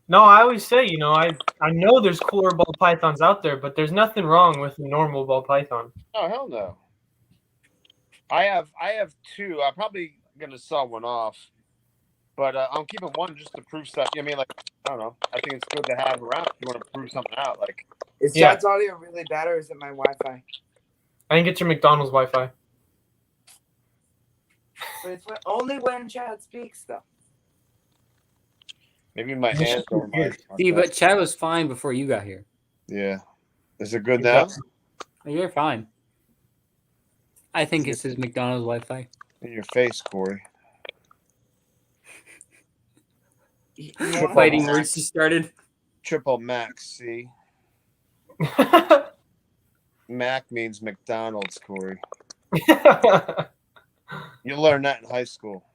No, I always say, I know there's cooler ball pythons out there, but there's nothing wrong with a normal ball python. Oh hell no. I have two. I'm probably gonna sell one off, but I'm keeping one just to prove stuff. I mean, like I don't know. I think it's good to have around if you want to prove something out. Like, Is Yeah. Chad's audio really bad or is it my Wi-Fi? I didn't get your McDonald's Wi-Fi. But it's only when Chad speaks, though. maybe my This hands is over my. weird. See, but Chad was fine before you got here. Yeah, is it good now? You're fine. I think it's his McDonald's Wi-Fi. In your face, Corey. You know what? Fighting words just started. Triple Max. See, Mac means McDonald's, Corey. You learn that in high school.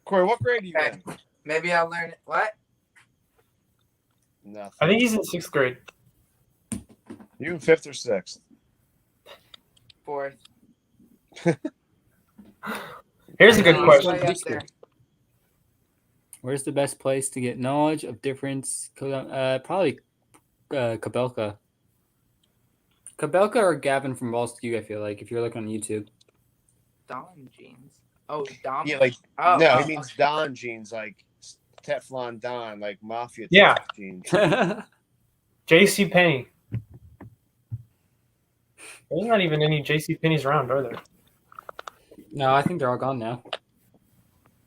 Corey, what grade are you in? Maybe I'll learn it. What? Nothing. I think he's in 6th grade. You in 5th or 6th? 4th. Here's a good I'll question. play up there. Where's the best place to get knowledge of difference? Probably Kabelka. Kabelka or Gavin from Ball Stew, I feel like, if you're looking on YouTube. Don jeans. Oh, Dom. Yeah, like Oh, no, oh, he means Don jeans, like Teflon Don, like mafia Yeah. jeans. J.C. Penney. There's not even any J.C. Penney's around, are there? No, I think they're all gone now.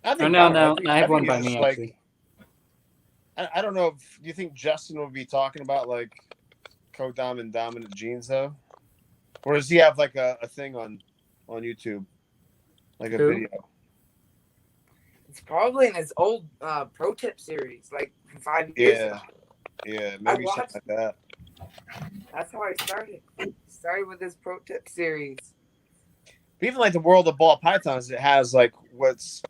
I Oh, no, think- I have one think by it's me, like, actually. I don't know. Do you think Justin would be talking about like co-dom and dominant jeans though, or does he have like a thing on YouTube, like a Who? video? It's probably in his old pro tip series, like from 5 years ago. Yeah, maybe watched- something like that. That's how I started. Started with his pro tip series. But even like the world of ball pythons, it has like what's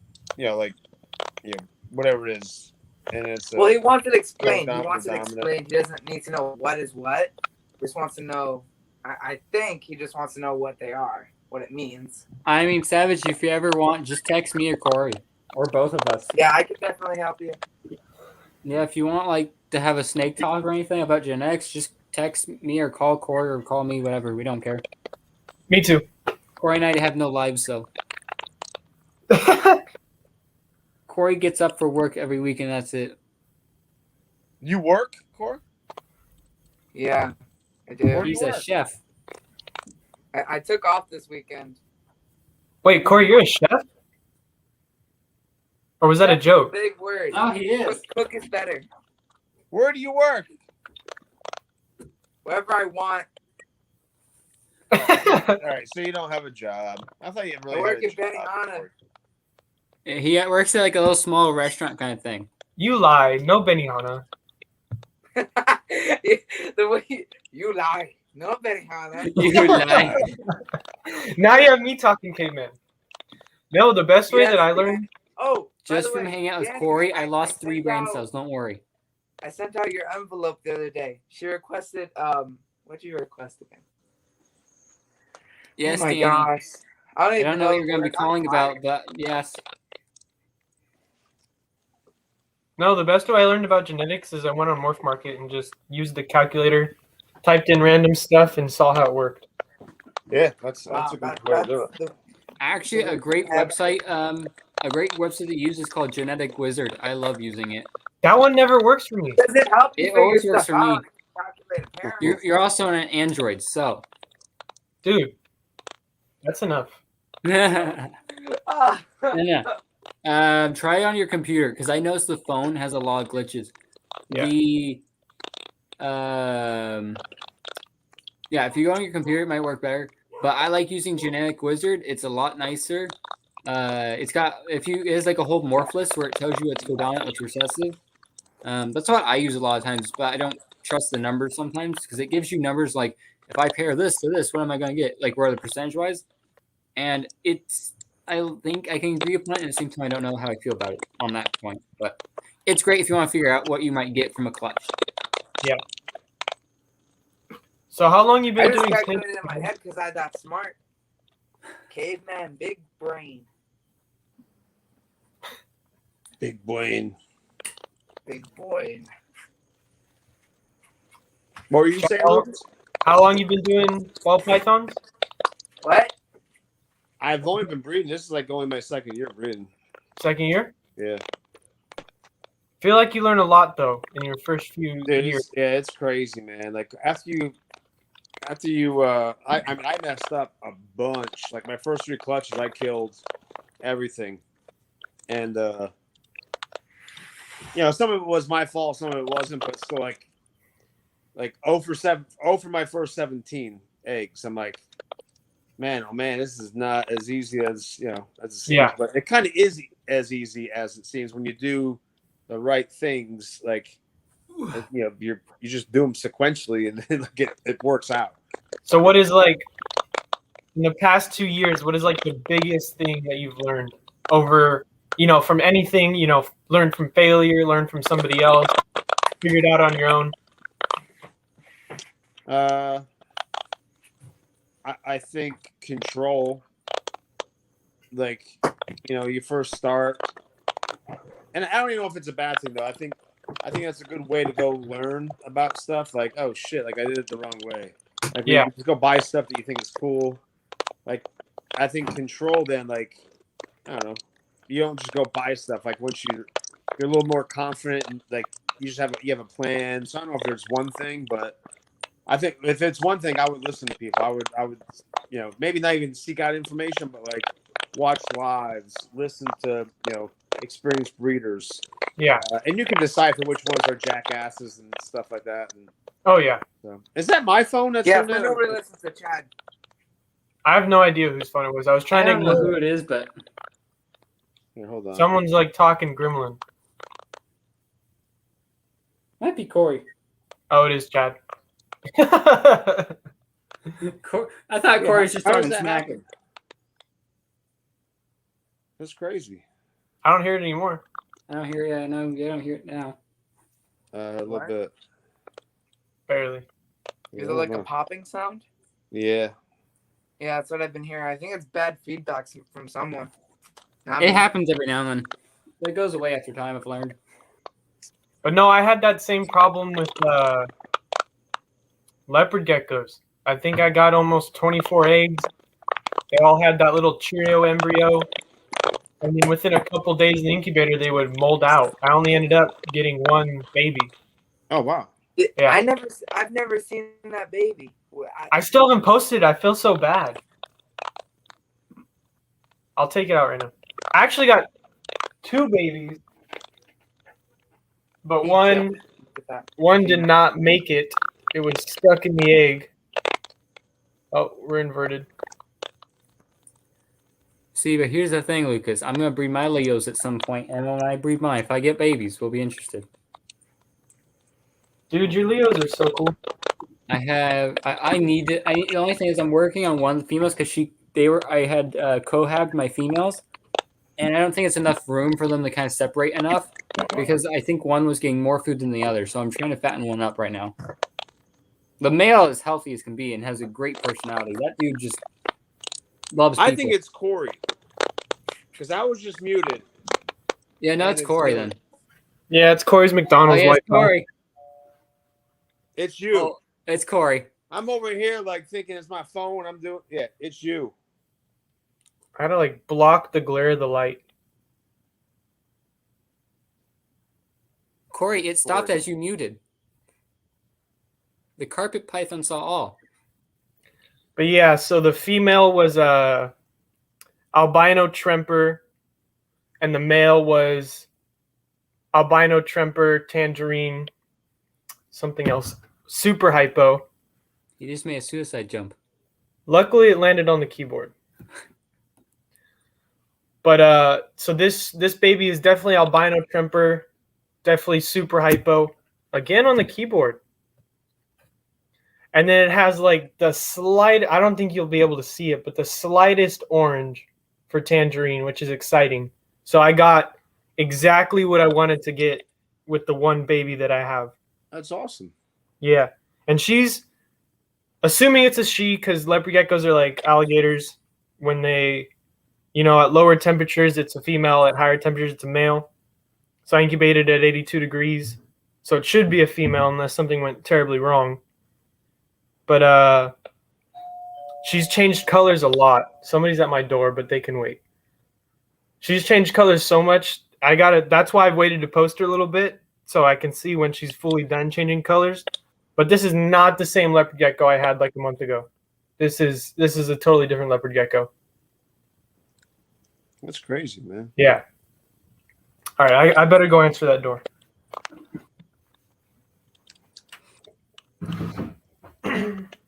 whatever it is, and it's Well, he wants it explained. He dominant, wants it dominant. explained. He doesn't need to know what is what. He just wants to know. I think he just wants to know what they are, what it means. I mean, Savage, if you ever want, just text me or Corey. Or both of us. Yeah, I could definitely help you. Yeah, if you want like to have a snake talk or anything about genetics, just text me or call Corey or call me, whatever. We don't care. Me too. Corey and I have no lives, so Corey gets up for work every week and that's it. You work, Corey? Yeah, I Where do. do you He's a work? chef. I took off this weekend. Wait, Corey, you're a chef? Or was that a joke? Big word. Oh, he is. Cook is better. Where do you work? Wherever I want. All right, so you don't have a job. I thought you really I work had a in Benihana. job. He works at like a little small restaurant kind of thing. You lie. No Benihana. The way you lie. No Benihana. You lie. Now you have me talking caveman. No, the best way Yes, that I yes. learned. Oh, by Just the from way, hanging out with Danny, Corey, I lost 3 sent brain out- cells. Don't worry. I sent out your envelope the other day. She requested what'd you request again? Yes, oh my Danny. gosh. I I don't know what you're going to where be I got calling fired. about, but yes. No, the best way I learned about genetics is I went on Morph Market and just used the calculator, typed in random stuff, and saw how it worked. Yeah, that's Wow, a good way to do it. that's Actually, a great website to use is called Genetic Wizard. I love using it. That one never works for me. Does it help you It figure always works stuff for me. out? Calculate apparently. You're also on an Android, so. Dude, that's enough. Yeah. Ah. Try it on your computer because I noticed the phone has a lot of glitches. If you go on your computer, it might work better. But I like using Genetic Wizard. It's a lot nicer. It has like a whole morph list where it tells you what's codominant, what's recessive. That's what I use a lot of times, but I don't trust the numbers sometimes because it gives you numbers like if I pair this to this, what am I going to get? Like where are the percentage wise? And I think I can agree upon it. And at the same time, I don't know how I feel about it on that point. But it's great if you want to figure out what you might get from a clutch. So how long you I been just doing calculated snake? it in my head because I'm that smart. Caveman, big brain. Big Wayne. Big boy. What were you saying, Lucas? How long you been doing ball pythons? What? I've only been breeding. This is like only my second year breeding. Second year? Yeah. Feel like you learn a lot though in your first few Dude, years. it's crazy, man. Like after you I mean I messed up a bunch. Like my first 3 clutches I killed everything. And you know, some of it was my fault, some of it wasn't, but still like 0 for my first 17 eggs. I'm like, man, oh man, this is not as easy as, you know, as it seems. Yeah. But it kind of is as easy as it seems when you do the right things. Like, you know, you just do them sequentially, and then like it works out. So what is like in the past 2 years? What is like the biggest thing that you've learned over, you know, from anything? You know, learn from failure, learn from somebody else, figure it out on your own. I think control. Like, you know, you first start, and I don't even know if it's a bad thing though. I think that's a good way to go learn about stuff. Like, oh shit, like I did it the wrong way. Like, Yeah. you just go buy stuff that you think is cool. Like, I think control. Then, like, I don't know, you don't just go buy stuff. Like once you're a little more confident, and like you have a plan. So I don't know if there's one thing, but I think if it's one thing, I would listen to people. I would, you know, maybe not even seek out information, but like watch lives, listen to, you know, experienced breeders. Yeah. And you can decipher which ones are jackasses and stuff like that. And Oh yeah. so, is that my phone? That's Yeah, doing for that? nobody listens to Chad. I have no idea whose phone it was. I was I trying to don't know ignore who it is, but Here, hold on. someone's like talking gremlin. might be Corey. Oh, it is Chad. I thought Yeah, Corey was just how does talking that smack. happen? That's crazy. I don't hear it anymore. I don't hear it. No, I don't hear it now. A little What? bit. Barely. Yeah, Is I it like don't a know. popping sound? Yeah. Yeah, that's what I've been hearing. I think it's bad feedback from someone. Not It me. happens every now and then. But it goes away after time, I've learned. But no, I had that same problem with leopard geckos. I think I got almost 24 eggs. They all had that little Cheerio embryo. And then within a couple days in the incubator, they would mold out. I only ended up getting one baby. Oh wow. Yeah. I've never seen that baby. I still haven't posted it. I feel so bad. I'll take it out right now. I actually got 2 babies, but one did not make it. It was stuck in the egg. Oh, we're inverted. See, but here's the thing, Lucas. I'm going to breed my Leos at some point, and when I breed mine, if I get babies, we'll be interested. Dude, your Leos are so cool. I need it. The only thing is I'm working on one of the females because I had cohabbed my females, and I don't think it's enough room for them to kind of separate enough because I think one was getting more food than the other, so I'm trying to fatten one up right now. The male is healthy as can be and has a great personality. That dude just loves people. I think it's Corey. Because I was just muted. Yeah, no, and it's it's Corey him. then. Yeah, it's Corey's McDonald's yeah, white it's Corey. It's you. Oh, it's Corey. I'm over here like thinking it's my phone. I'm doing it's you. I had to like block the glare of the light. Corey, it stopped Corey. as you muted. The carpet python saw all. But yeah, so the female was albino tremper, and the male was albino tremper, tangerine, something else, super hypo. He just made a suicide jump. Luckily, it landed on the keyboard. But so this baby is definitely albino tremper, definitely super hypo. Again on the keyboard. And then it has like the slight, I don't think you'll be able to see it, but the slightest orange for tangerine, which is exciting. So I got exactly what I wanted to get with the one baby that I have. That's awesome. Yeah. And she's assuming it's a she because leopard geckos are like alligators. when they, at lower temperatures it's a female, at higher temperatures it's a male. So I incubated at 82 degrees. So it should be a female unless something went terribly wrong. But she's changed colors a lot. Somebody's at my door, but they can wait. She's changed colors so much. That's why I've waited to post her a little bit so I can see when she's fully done changing colors. But this is not the same leopard gecko I had like a month ago. This is a totally different leopard gecko. That's crazy, man. Yeah. All right, I better go answer that door.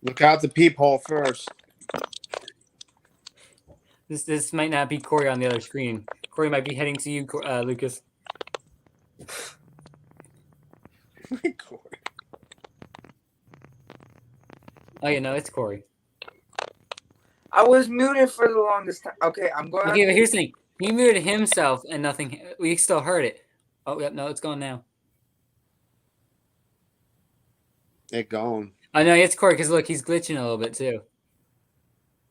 Look out the peephole first. This might not be Corey on the other screen. Corey might be heading to you, Lucas. Oh, yeah, no, it's Corey. I was muted for the longest time. Okay, I'm going. Okay, but here's the thing. He muted himself and nothing. We still heard it. Oh, yep, no, it's gone now. It gone. Oh, no, it's Corey, because look, he's glitching a little bit, too.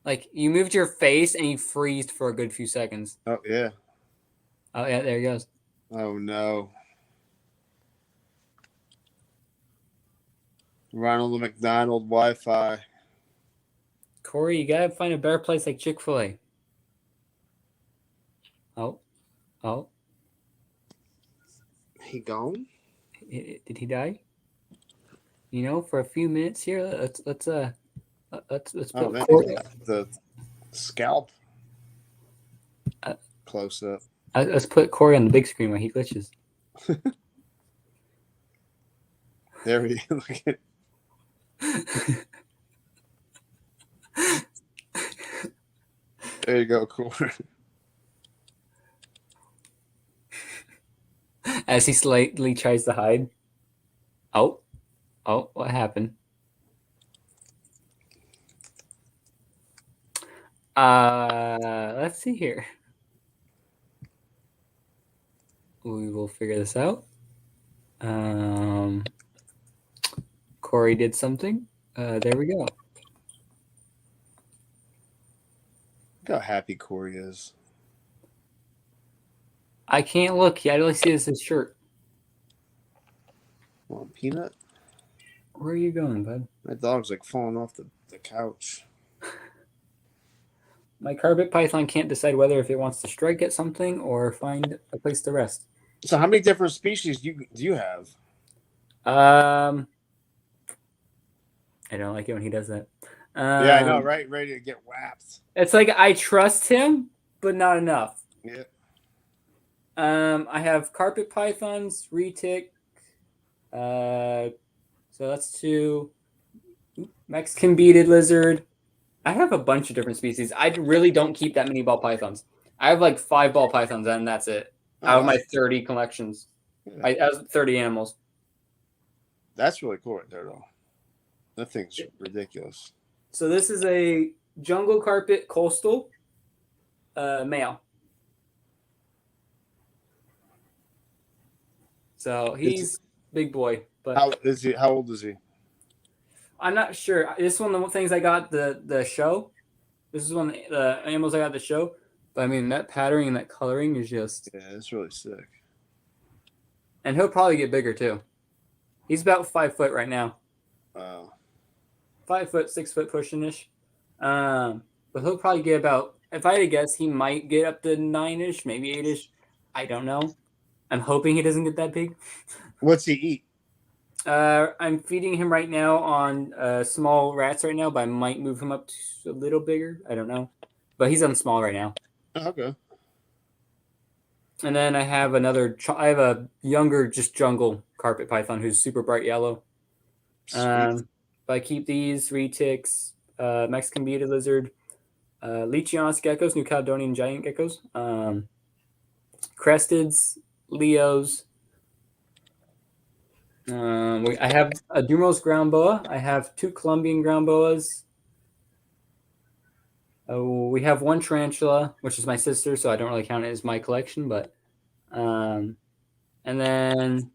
Like, you moved your face and you freezed for a good few seconds. Oh, yeah. Oh, yeah, there he goes. Oh, no. Ronald McDonald Wi-Fi. Corey, you gotta find a better place like Chick-fil-A. Oh. He gone? Did he die? For a few minutes here, let's put Man, Corey. the scalp close up. Let's put Corey on the big screen where he glitches. There we go. There you go, Corey. As he slightly tries to hide. Oh, what happened? Let's see here. We will figure this out. Corey did something. There we go. Look how happy Corey is. I can't look. I only see his shirt. Well, Peanut? Where are you going, bud? My dog's like falling off the couch. My carpet python can't decide whether if it wants to strike at something or find a place to rest. So how many different species do you have? I don't like it when he does that. Yeah, I know, right? Ready to get whapped. It's like I trust him, but not enough. Yeah. I have carpet pythons, retic. So that's 2. Mexican beaded lizard. I have a bunch of different species. I really don't keep that many ball pythons. I have like 5 ball pythons, and that's it. Out of my 30 collections. Yeah. I have 30 animals. That's really cool right there, though. That thing's ridiculous. So this is a jungle carpet coastal male. So he's big boy. But How old is he? I'm not sure. This is one of the things I got the show. This is one of the animals I got the show. But I mean, that patterning and that coloring is just... Yeah, it's really sick. And he'll probably get bigger, too. He's about 5 foot right now. Wow. 5 foot, 6 foot pushing-ish. But he'll probably get about... If I had to guess, he might get up to 9-ish, maybe 8-ish. I don't know. I'm hoping he doesn't get that big. What's he eat? I'm feeding him right now on small rats right now, but I might move him up to a little bigger. I don't know. But he's on small right now. Oh, okay. And then I have I have a younger, just jungle carpet python who's super bright yellow. But I keep these retics, Mexican beaded lizard, Leachianos geckos, New Caledonian giant geckos, cresteds, Leos. I have a Dumos ground boa. I have 2 Colombian ground boas. We have 1 tarantula, which is my sister, so I don't really count it as my collection. But, and then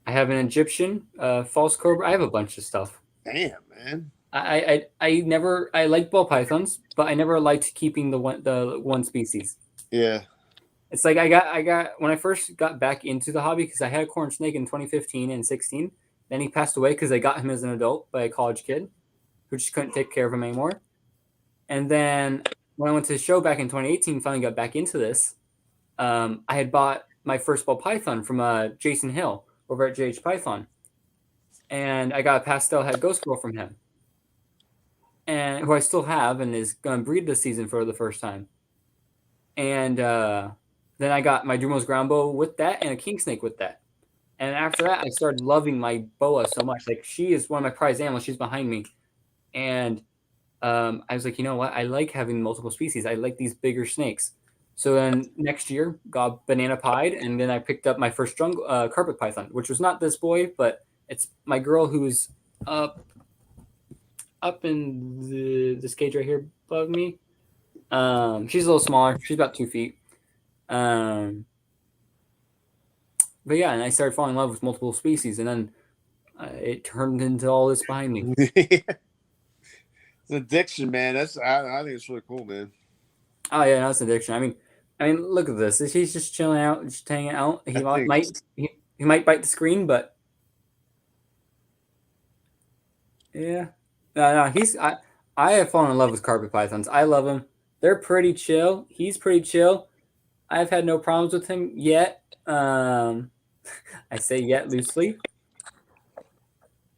I have an Egyptian false cobra. I have a bunch of stuff. Damn, man. I never I like ball pythons, but I never liked keeping the one species. Yeah. It's like I got when I first got back into the hobby because I had a corn snake in 2015 and 16. Then he passed away because I got him as an adult by a college kid who just couldn't take care of him anymore. And then when I went to the show back in 2018, finally got back into this. I had bought my first ball python from Jason Hill over at JH Python, and I got a pastel head ghost girl from him, and who I still have and is going to breed this season for the first time. And then I got my Drumos ground bow with that and a king snake with that. And after that, I started loving my boa so much. Like, she is one of my prized animals. She's behind me. And I was like, you know what? I like having multiple species. I like these bigger snakes. So then next year, got banana pied, and then I picked up my first jungle carpet python, which was not this boy, but it's my girl who's up in this cage right here above me. She's a little smaller. She's about 2 feet. But yeah, and I started falling in love with multiple species, and then it turned into all this behind me. It's an addiction, man. I think it's really cool, man. Oh yeah, no, it's an addiction. I mean, look at this. He's just chilling out, just hanging out. He might bite the screen, but yeah, no. I have fallen in love with carpet pythons. I love them. They're pretty chill. He's pretty chill. I've had no problems with him yet. I say yet loosely,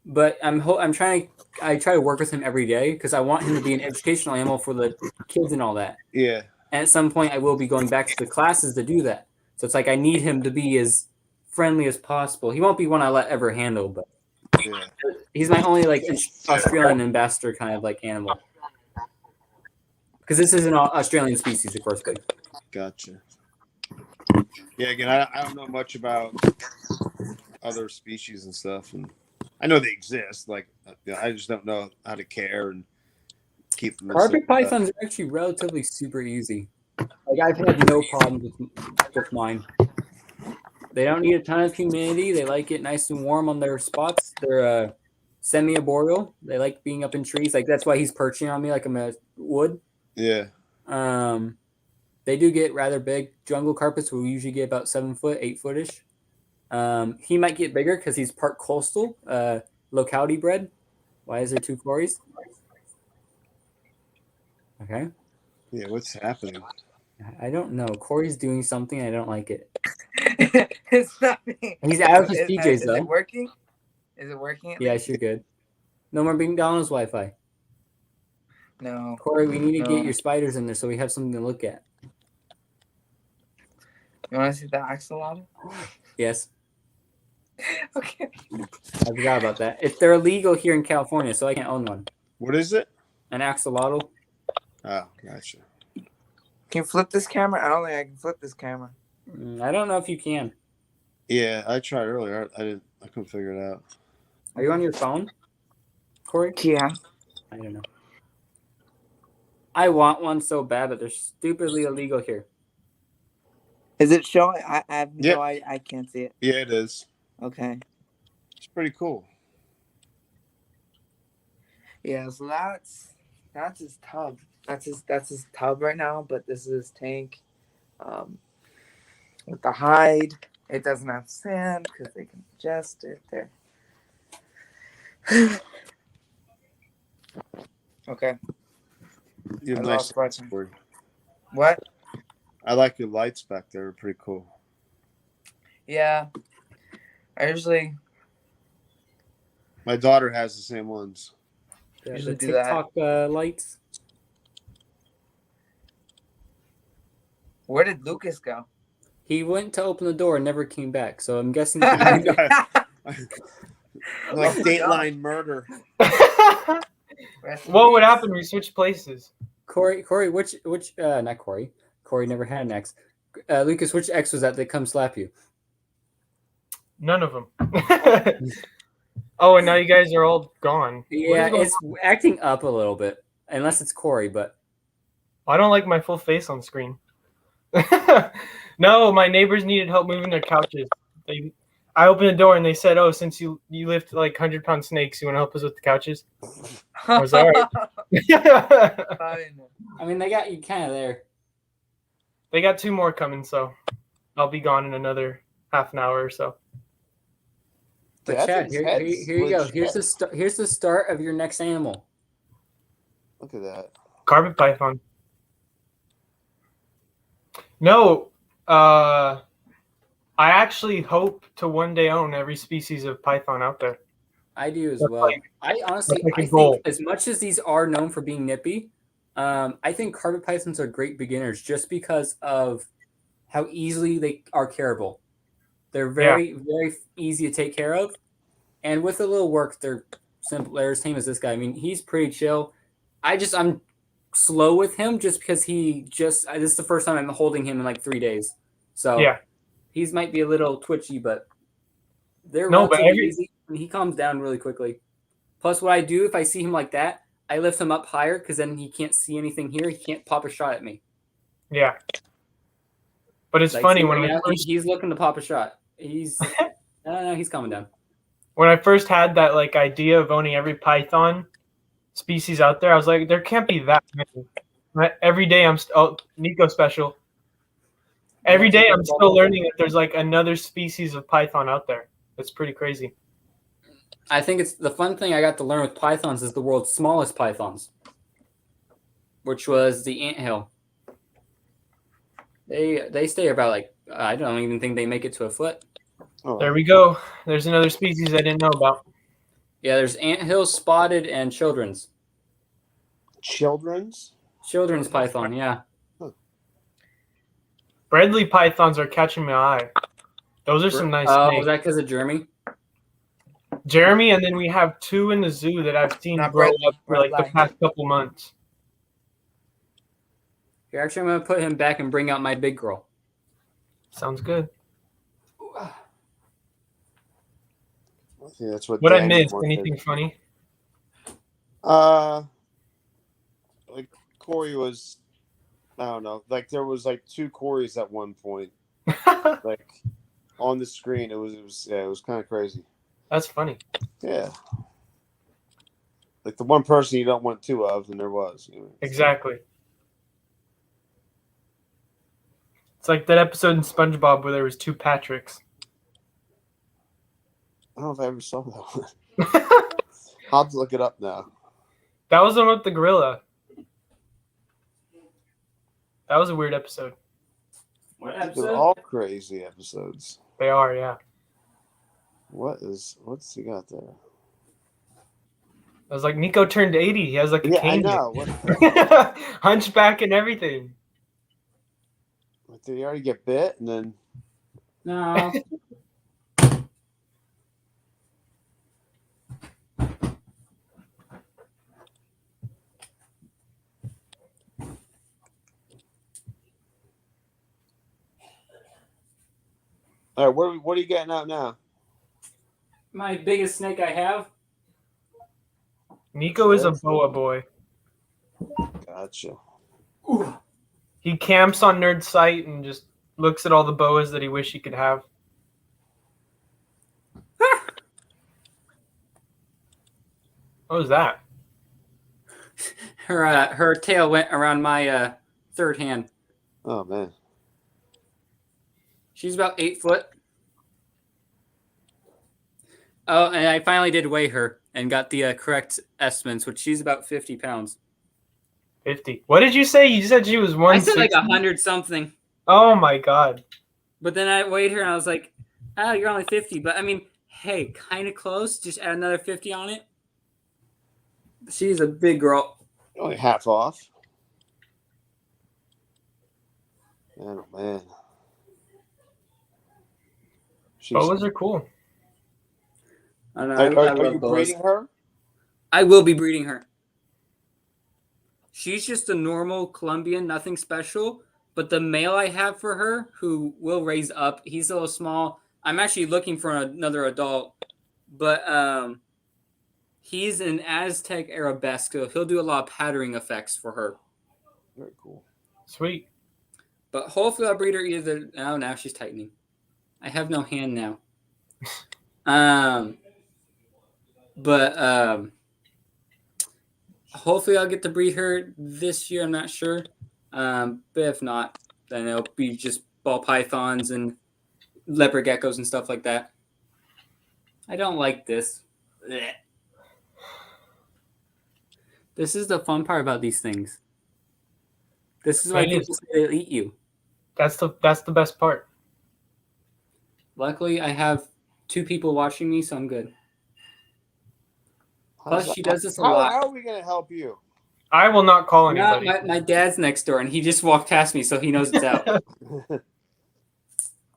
but I try to work with him every day because I want him to be an educational animal for the kids and all that. Yeah. And at some point, I will be going back to the classes to do that. So it's like I need him to be as friendly as possible. He won't be one I let ever handle, but Yeah. he's my only like Australian ambassador kind of like animal. Because this is an Australian species, of course. But Gotcha. Yeah, again, I don't know much about other species and stuff, and I know they exist. Like, I just don't know how to care and keep them. carpet pythons are actually relatively super easy. Like, I've had no problems with mine. They don't need a ton of humidity. They like it nice and warm on their spots. They're semi-arboreal. They like being up in trees. Like, that's why he's perching on me like I'm a wood. Yeah. They do get rather big. Jungle carpets will usually get about 7 foot, 8 footish. He might get bigger because he's part coastal, locality bred. Why is there 2 Corys? Okay. Yeah, what's happening? I don't know. Corey's doing something. I don't like it. It's not me. He's out of his Is PJs, though. it working? Is it working? Yes, you're good. No more being down on his Wi-Fi. No. Corey, we need to get your spiders in there so we have something to look at. You want to see the axolotl? Yes. Okay. I forgot about that. If they're illegal here in California, so I can't own one. What is it? An axolotl. Oh, gotcha. Can you flip this camera? I don't think I can flip this camera. I don't know if you can. Yeah, I tried earlier. I couldn't figure it out. Are you on your phone, Corey? Yeah. I don't know. I want one so bad, but they're stupidly illegal here. Is it showing? I have Yep. no idea. I can't see it. Yeah, it is. Okay. It's pretty cool. Yeah, so that's his tub. That's his tub right now, but this is his tank. With the hide. It doesn't have sand because they can adjust it there. Okay. You have I nice lost lights watching. for you. What? I like your lights back there. They're pretty cool. Yeah. I usually My daughter has the same ones. Usually The do that. TikTok lights. Where did Lucas go? He went to open the door and never came back. So I'm guessing. Like Oh, Dateline murder. Rest in What would peace. happen if we switch places? Corey, which not Corey. Corey never had an ex. Lucas, which ex was that come slap you? None of them. Oh, and now you guys are all gone. Yeah, What is it's acting up a little bit, unless it's Corey. But I don't like my full face on screen. No, my neighbors needed help moving their couches. I opened the door and they said, "Oh, since you lift like 100-pound snakes, you want to help us with the couches?" Was that right? Fine. I mean, they got you kind of there. They got 2 more coming, so I'll be gone in another half an hour or so. But Yeah, that Chad, thing's here head's you go. legit. Here's the start of your next animal. Look at that. Carpet python. No, I actually hope to one day own every species of python out there. I do as That's well. like- I honestly, that's like a I goal. think as much as these are known for being nippy, I think carpet pythons are great beginners just because of how easily they are careable. They're very, very easy to take care of, and with a little work, they're simple. They're as tame as this guy. I mean, he's pretty chill. I'm slow with him just because this is the first time I'm holding him in like 3 days, so Yeah. he's might be a little twitchy, but they're No, but relatively easy, and he calms down really quickly. Plus, what I do if I see him like that, I lift him up higher because then he can't see anything here. He can't pop a shot at me. Yeah. But it's Like, funny see, when right I now, first he's looking to pop a shot. He's he's calming down. when I first had that like idea of owning every python species out there, I was like, there can't be that many. Every day Nico special. Every day I'm still learning that there's like another species of python out there. It's pretty crazy. I think it's the fun thing I got to learn with pythons is the world's smallest pythons, which was the anthill. They stay about like I don't even think they make it to a foot. Oh, There we go. There's another species I didn't know about. Yeah, there's anthill, spotted, and children's children's. python. Yeah, Bradley pythons are catching my eye. Those are some nice was snakes. that because of Jeremy? Jeremy, and then we have 2 in the zoo that I've seen Not grow Bradley, up for like the Bradley. past couple months. Here, actually, I'm gonna put him back and bring out my big girl. Sounds good. I think that's what. What I Danny missed? wanted. Anything funny? Like Corey was. I don't know. Like there was like 2 Corys at one point. Like on the screen, it was kind of crazy. That's funny. Yeah. Like the one person you don't want 2 of, and there was. You know. Exactly. It's like that episode in SpongeBob where there was 2 Patricks. I don't know if I ever saw that one. I'll have to look it up now. That was the one with the gorilla. That was a weird episode. What They're all crazy episodes. They are, yeah. What's he got there? I was like, Nico turned 80. He has like a Yeah, I cane. know. What, Hunchback and everything. did he already get bit? And then No. all right, what are you getting out now? My biggest snake I have. Nico is a boa boy. Gotcha. Ooh. He camps on Nerd Site and just looks at all the boas that he wish he could have. What was that? Her tail went around my third hand. Oh man. She's about 8 foot. Oh, and I finally did weigh her and got the correct estimates, which she's about 50 pounds. 50. What did you say? You said she was 160? I said like 100 something. Oh my god. But then I weighed her and I was like, oh, you're only 50. But I mean, hey, kind of close. Just add another 50 on it. She's a big girl. Only half off. Oh man. Boas are cool. I don't know. Are I love you boas. breeding her? I will be breeding her. She's just a normal Colombian, nothing special. But the male I have for her, who will raise up, he's a little small. I'm actually looking for another adult, but he's an Aztec arabesque, so he'll do a lot of patterning effects for her. Very cool. Sweet. But hopefully I'll breed her either. Oh, now she's tightening. I have no hand now. hopefully I'll get to breed her this year. I'm not sure. But if not, then it'll be just ball pythons and leopard geckos and stuff like that. I don't like this. Blech. This is the fun part about these things. This is why It is. people say they'll eat you. That's the best part. Luckily, I have 2 people watching me, so I'm good. Plus, she does this a lot. How are we gonna help you? I will not call No, anybody. my dad's next door, and he just walked past me, so he knows it's out.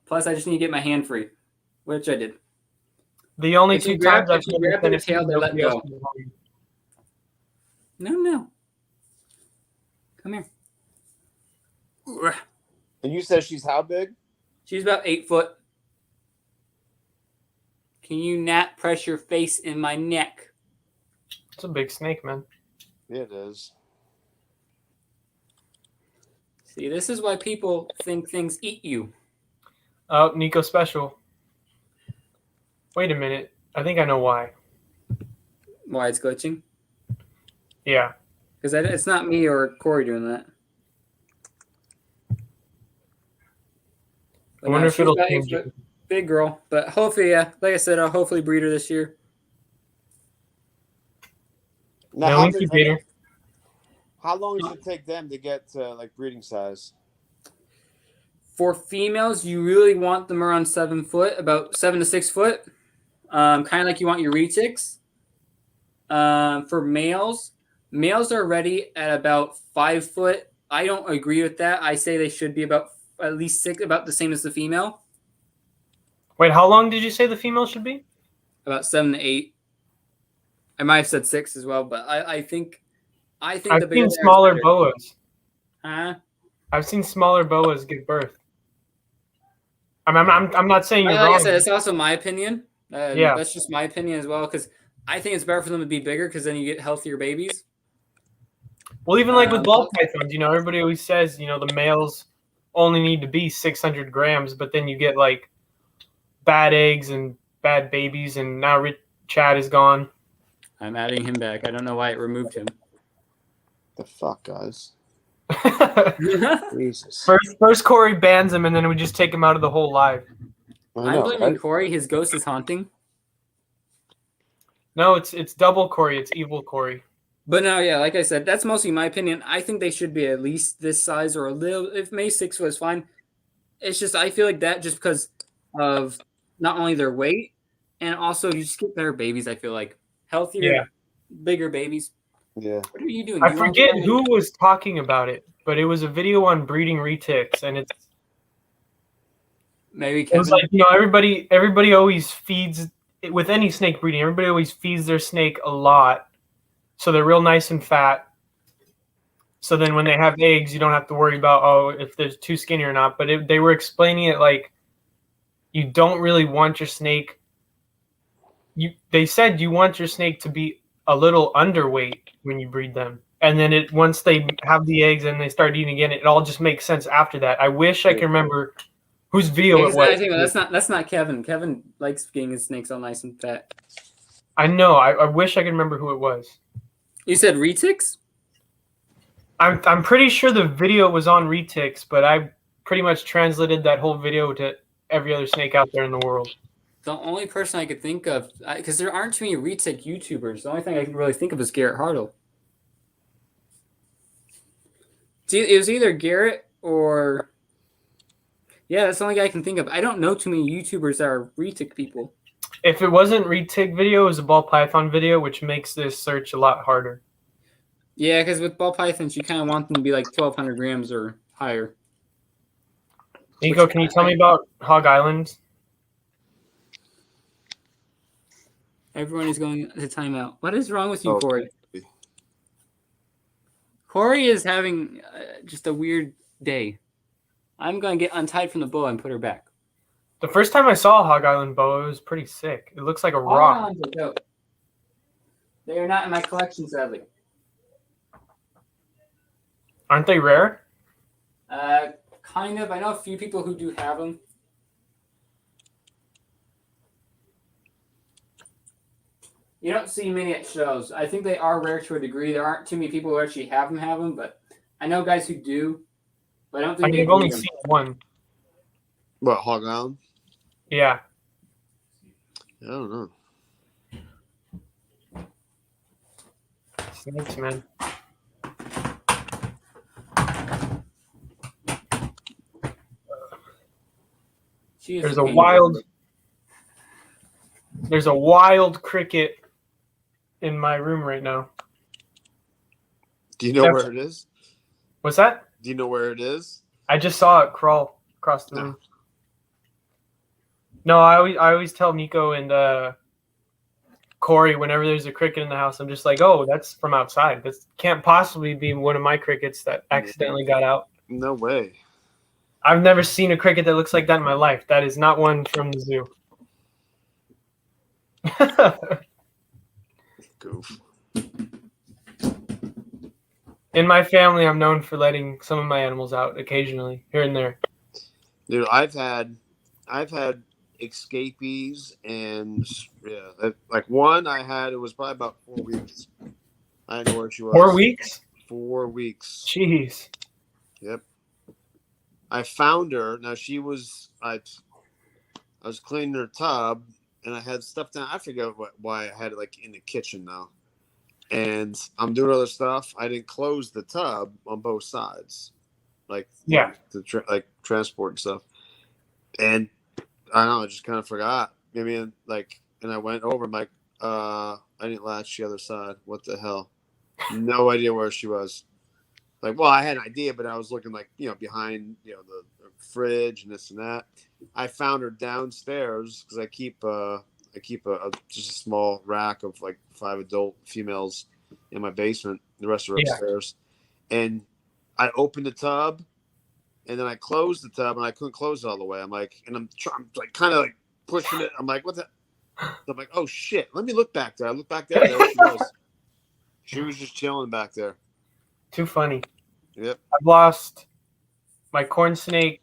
Plus, I just need to get my hand free, which I did. The only If you 2 grab- times I've if you grab their tail, they let go. No. Come here. And you said she's how big? She's about 8 foot. Can you not press your face in my neck? It's a big snake, man. Yeah, it is. See, this is why people think things eat you. Oh, Nico special. Wait a minute. I think I know why. Why it's glitching? Yeah. Because it's not me or Corey doing that. I wonder if she's it'll about 8 change foot, it. big girl. But hopefully, yeah. Like I said, I'll hopefully breed her this year. Now, No how, incubator. how long does it take them to get to like breeding size? For females, you really want them around 7 foot, about 7 to 6 foot. Kind of like you want your retics. For males are ready at about 5 foot. I don't agree with that. I say they should be about at least 6, about the same as the female. Wait, how long did you say the female should be? About 7 to 8. I might have said 6 as well, but I think I've the bigger seen they are, smaller better. boas. Huh? I've seen smaller boas give birth. I'm not saying you're Like wrong. I said, it's also my opinion. Yeah. That's just my opinion as well, because I think it's better for them to be bigger because then you get healthier babies. Well, even like with ball pythons, everybody always says, the males only need to be 600 grams, but then you get like bad eggs and bad babies, and now Chad is gone. I'm adding him back. I don't know why it removed him. The fuck, guys. Jesus. First Corey bans him, and then we just take him out of the whole live. I'm blaming Corey. His ghost is haunting. No, it's double Corey. It's evil Corey. But no, yeah, like I said, that's mostly my opinion. I think they should be at least this size or a little. If May 6 was fine, it's just I feel like that just because of not only their weight and also you just get better babies. I feel like healthier, bigger babies. Yeah. What are you doing? I forget who was talking about it, but it was a video on breeding retics, and it's maybe Kevin. It was like everybody always feeds with any snake breeding. Everybody always feeds their snake a lot, so they're real nice and fat. So then when they have eggs, you don't have to worry about if they're too skinny or not. But they were explaining it like you don't really want your snake. They said you want your snake to be a little underweight when you breed them, and then once they have the eggs and they start eating again, it all just makes sense after that. I wish I could remember whose video it was. That's not Kevin. Kevin likes getting his snakes all nice and fat. I know. I wish I could remember who it was. You said retics? I'm pretty sure the video was on retics, but I pretty much translated that whole video to every other snake out there in the world. The only person I could think of, because there aren't too many retic YouTubers, the only thing I can really think of is Garrett Hartle. It was either Garrett or... Yeah, that's the only guy I can think of. I don't know too many YouTubers that are retic people. If it wasn't retic video, it was a ball python video, which makes this search a lot harder. Yeah, because with ball pythons, you kind of want them to be like 1,200 grams or higher. Nico, can you tell me about Hog Island? Everyone is going to timeout. What is wrong with you, Oh. Corey? Corey is having just a weird day. I'm going to get untied from the boa and put her back. The first time I saw a Hog Island boa, it was pretty sick. It looks like a rock. Hog Islands are dope. They are not in my collection, sadly. Aren't they rare? Kind of. I know a few people who do have them. You don't see many at shows. I think they are rare to a degree. There aren't too many people who actually have them, but I know guys who do. But I don't I think mean, they I've only breed them. seen one. What, Hog Island? Yeah. I don't know. Snakes, man. She is There's a a pain. wild cricket in my room right now. Do you know That's- where it is? What's that? Do you know where it is? I just saw it crawl across the No. room. No, I always tell Nico and Corey whenever there's a cricket in the house, I'm just like, oh, that's from outside. This can't possibly be one of my crickets that accidentally got out. No way. I've never seen a cricket that looks like that in my life. That is not one from the zoo. Goof. In my family, I'm known for letting some of my animals out occasionally, here and there. Dude, I've had escapees, and like one I had, it was probably about 4 weeks. I didn't know where she was. 4 weeks? 4 weeks. Jeez. Yep. I found her. Now she was I was cleaning her tub, and I had stuff down. I forget why I had it like in the kitchen now. And I'm doing other stuff. I didn't close the tub on both sides, like like transport and stuff. And I don't know, I just kind of forgot. Maybe and I went over. I'm like, I didn't latch the other side. What the hell? No idea where she was. Like, well, I had an idea, but I was looking behind the fridge and this and that. I found her downstairs because I keep just a small rack of like 5 adult females in my basement. The rest are upstairs. And I opened the tub, and then I closed the tub, and I couldn't close it all the way. I'm like kind of like pushing it. I'm like, what the? I'm like, oh shit! Let me look back there. I look back there. There she was. She was just chilling back there. Too funny. Yep. I've lost my corn snake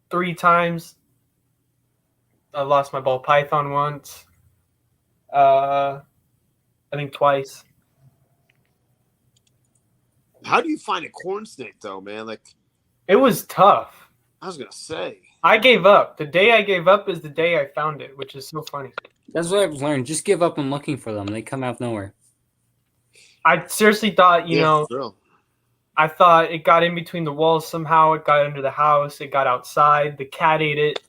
3 times. I lost my ball python once. I think twice. How do you find a corn snake though, man? Like, it was tough. I was gonna say. I gave up. The day I gave up is the day I found it, which is so funny. That's what I've learned. Just give up on looking for them. They come out of nowhere. I seriously thought, I thought it got in between the walls somehow. It got under the house. It got outside. The cat ate it.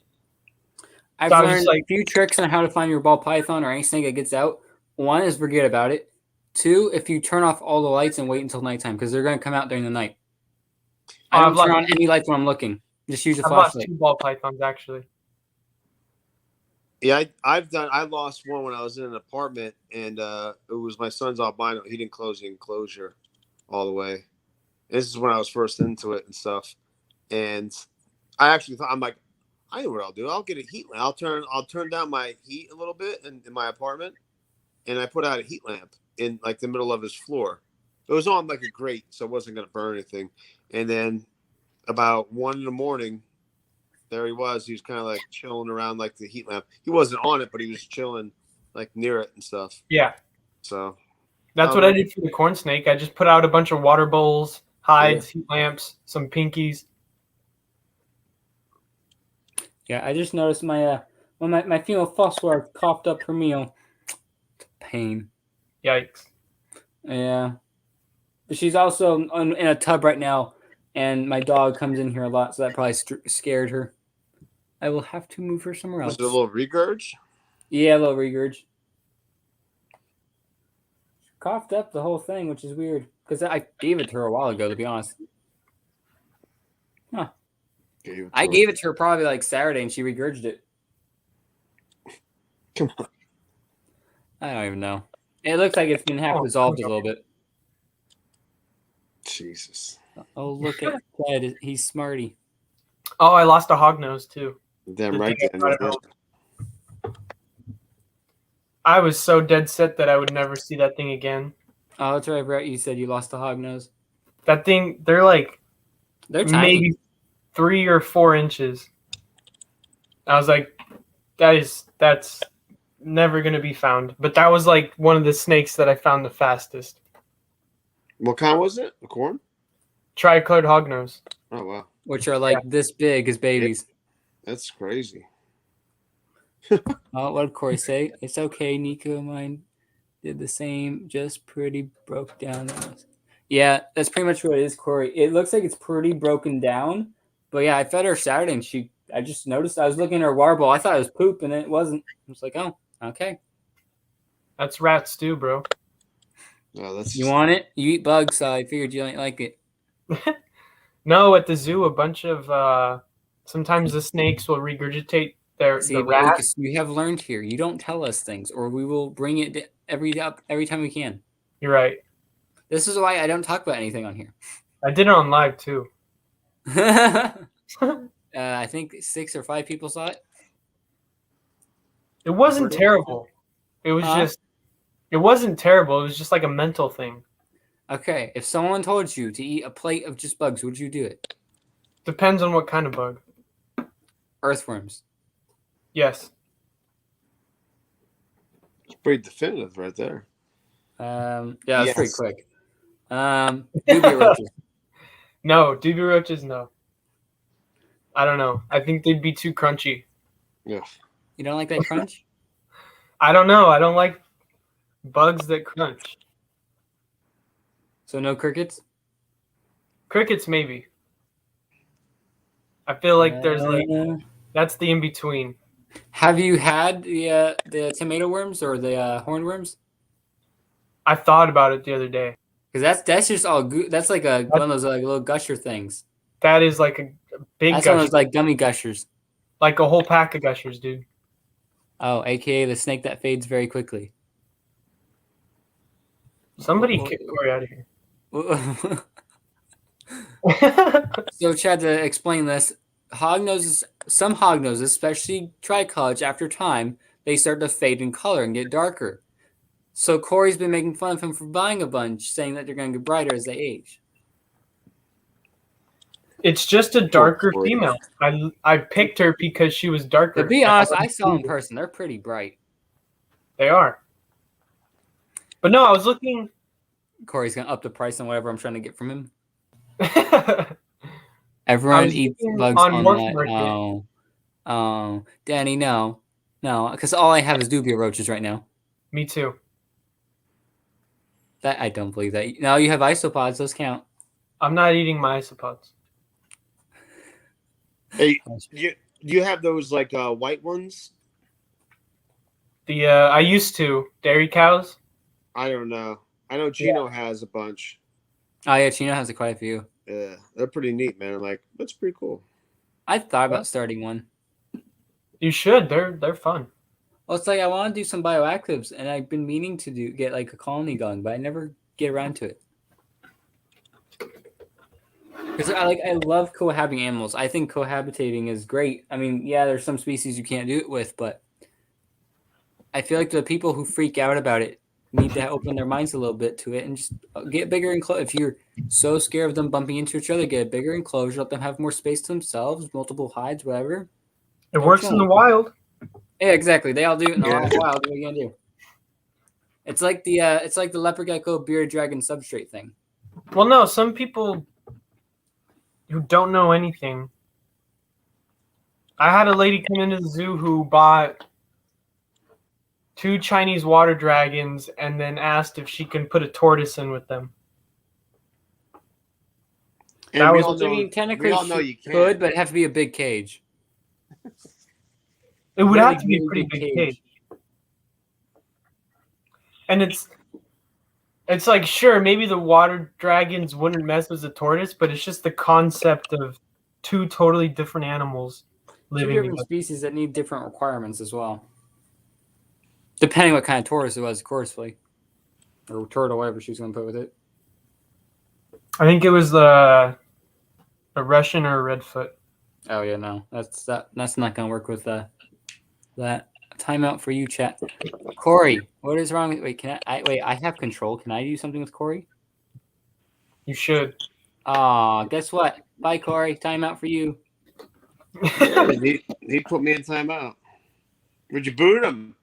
I've learned a few tricks on how to find your ball python or any snake that gets out. One is forget about it. 2, if you turn off all the lights and wait until nighttime, because they're going to come out during the night. I don't turn on any lights when I'm looking. Just use a flashlight. I've lost 2 ball pythons, actually. Yeah, I lost one when I was in an apartment, and it was my son's albino. He didn't close the enclosure all the way. This is when I was first into it and stuff. And I actually thought, I'm like, I know what I'll do. I'll get a heat lamp. I'll turn down my heat a little bit in my apartment, and I put out a heat lamp in like the middle of his floor. It was on like a grate, so it wasn't gonna burn anything. And then about 1 a.m, there he was. He was kind of like chilling around like the heat lamp. He wasn't on it, but he was chilling like near it and stuff. Yeah. So that's what I did for the corn snake. I just put out a bunch of water bowls, hides, heat lamps, some pinkies. Yeah, I just noticed my female phosphor coughed up her meal. Pain. Yikes. Yeah. But she's also in a tub right now, and my dog comes in here a lot, so that probably scared her. I will have to move her somewhere else. Was it a little regurg? Yeah, a little regurg. She coughed up the whole thing, which is weird, because I gave it to her a while ago, to be honest. Huh. I gave it to her probably like Saturday, and she regurged it. Come on. I don't even know. It looks like it's been half dissolved a little bit. Jesus. Oh, look at Ted. He's smarty. Oh, I lost a hognose too. Damn right. I was so dead set that I would never see that thing again. Oh, that's right, Brett. You said you lost a hognose. That thing, they're tiny. Maybe 3 or 4 inches. I was like, that's never gonna be found. But that was like one of the snakes that I found the fastest. What kind was it? A corn? Tricolored hognose. Oh wow, which are like this big as babies. that's crazy. Oh, what did Corey say? It's okay, Nico. Mine did the same, just pretty broke down. Yeah, that's pretty much what it is, Corey. It looks like it's pretty broken down. But yeah, I fed her Saturday and I just noticed I was looking at her water bowl. I thought it was poop and it wasn't. I was like, oh, okay. That's rat stew, bro. No, that's You want it? You eat bugs, so I figured you might like it. No, at the zoo, a bunch of sometimes the snakes will regurgitate See, the but rat. Lucas, you have learned here. You don't tell us things, or we will bring it every time we can. You're right. This is why I don't talk about anything on here. I did it on live too. I think 6 or 5 people saw it. It wasn't terrible. It was it wasn't terrible. It was just like a mental thing. Okay, if someone told you to eat a plate of just bugs, would you do it? Depends on what kind of bug. Earthworms. Yes. it's pretty definitive right there. Yeah, that's pretty Yes. quick. Dubia roaches. No, dubia roaches, no. I don't know. I think they'd be too crunchy. Yeah. You don't like that crunch? I don't know. I don't like bugs that crunch. So no crickets? Crickets, maybe. I feel like there's like that's the in between. Have you had the tomato worms or the hornworms? I thought about it the other day. Because that's just all that's like one of those like little gusher things. That is like a big That's one of gusher. those like gummy gushers. Like a whole pack of gushers, dude. Oh, aka the snake that fades very quickly. Somebody kick Corey out of here. So, Chad, to explain this, some hognoses, especially tricoloured, after time, they start to fade in color and get darker. So Corey's been making fun of him for buying a bunch, saying that they're going to get brighter as they age. It's just a darker Corey. female. I picked her because she was darker. To be honest, I saw them in person. They're pretty bright. They are. But no, I was looking. Corey's going to up the price on whatever I'm trying to get from him. I Everyone was eats looking bugs on on Morph that. Market. Oh, Danny, no, because all I have is dubia roaches right now. Me too. That I don't believe that. No, you have isopods. Those count. I'm not eating my isopods. Hey, you have those like white ones? I used to dairy cows. I don't know. I know Gino has a bunch. Oh yeah, Chino has quite a few. Yeah, they're pretty neat, man. I'm like, that's pretty cool. I thought about starting one. You should. They're fun. Well, it's like I want to do some bioactives, and I've been meaning to get like a colony going, but I never get around to it. Because I love cohabiting animals. I think cohabitating is great. I mean, yeah, there's some species you can't do it with, but I feel like the people who freak out about it need to open their minds a little bit to it and just get bigger enclosure. If you're so scared of them bumping into each other, get a bigger enclosure, let them have more space to themselves, multiple hides, whatever. It works in the wild. Yeah, exactly. They all do it in the wild. What are you gonna do? It's like the leopard gecko bearded dragon substrate thing. Well, no, some people who don't know anything. I had a lady come into the zoo who bought 2 Chinese water dragons and then asked if she can put a tortoise in with them. And That we was- all know, Technically, we all know you could, can. but it'd have to be a big cage. It would Really, have to be a really pretty big big cage. cage. And it's like, sure, maybe the water dragons wouldn't mess with the tortoise, but it's just the concept of 2 totally different animals Two living different together. species that need different requirements as well. Depending what kind of tortoise it was, of course, like or turtle, whatever she's gonna put with it. I think it was a Russian or a Redfoot. Oh yeah, no, that's not gonna work with that. Timeout for you, chat. Corey, what is wrong with? Wait, I have control. Can I do something with Corey? You should. Guess what? Bye, Corey. Timeout for you. Yeah, he put me in timeout. Would you boot him?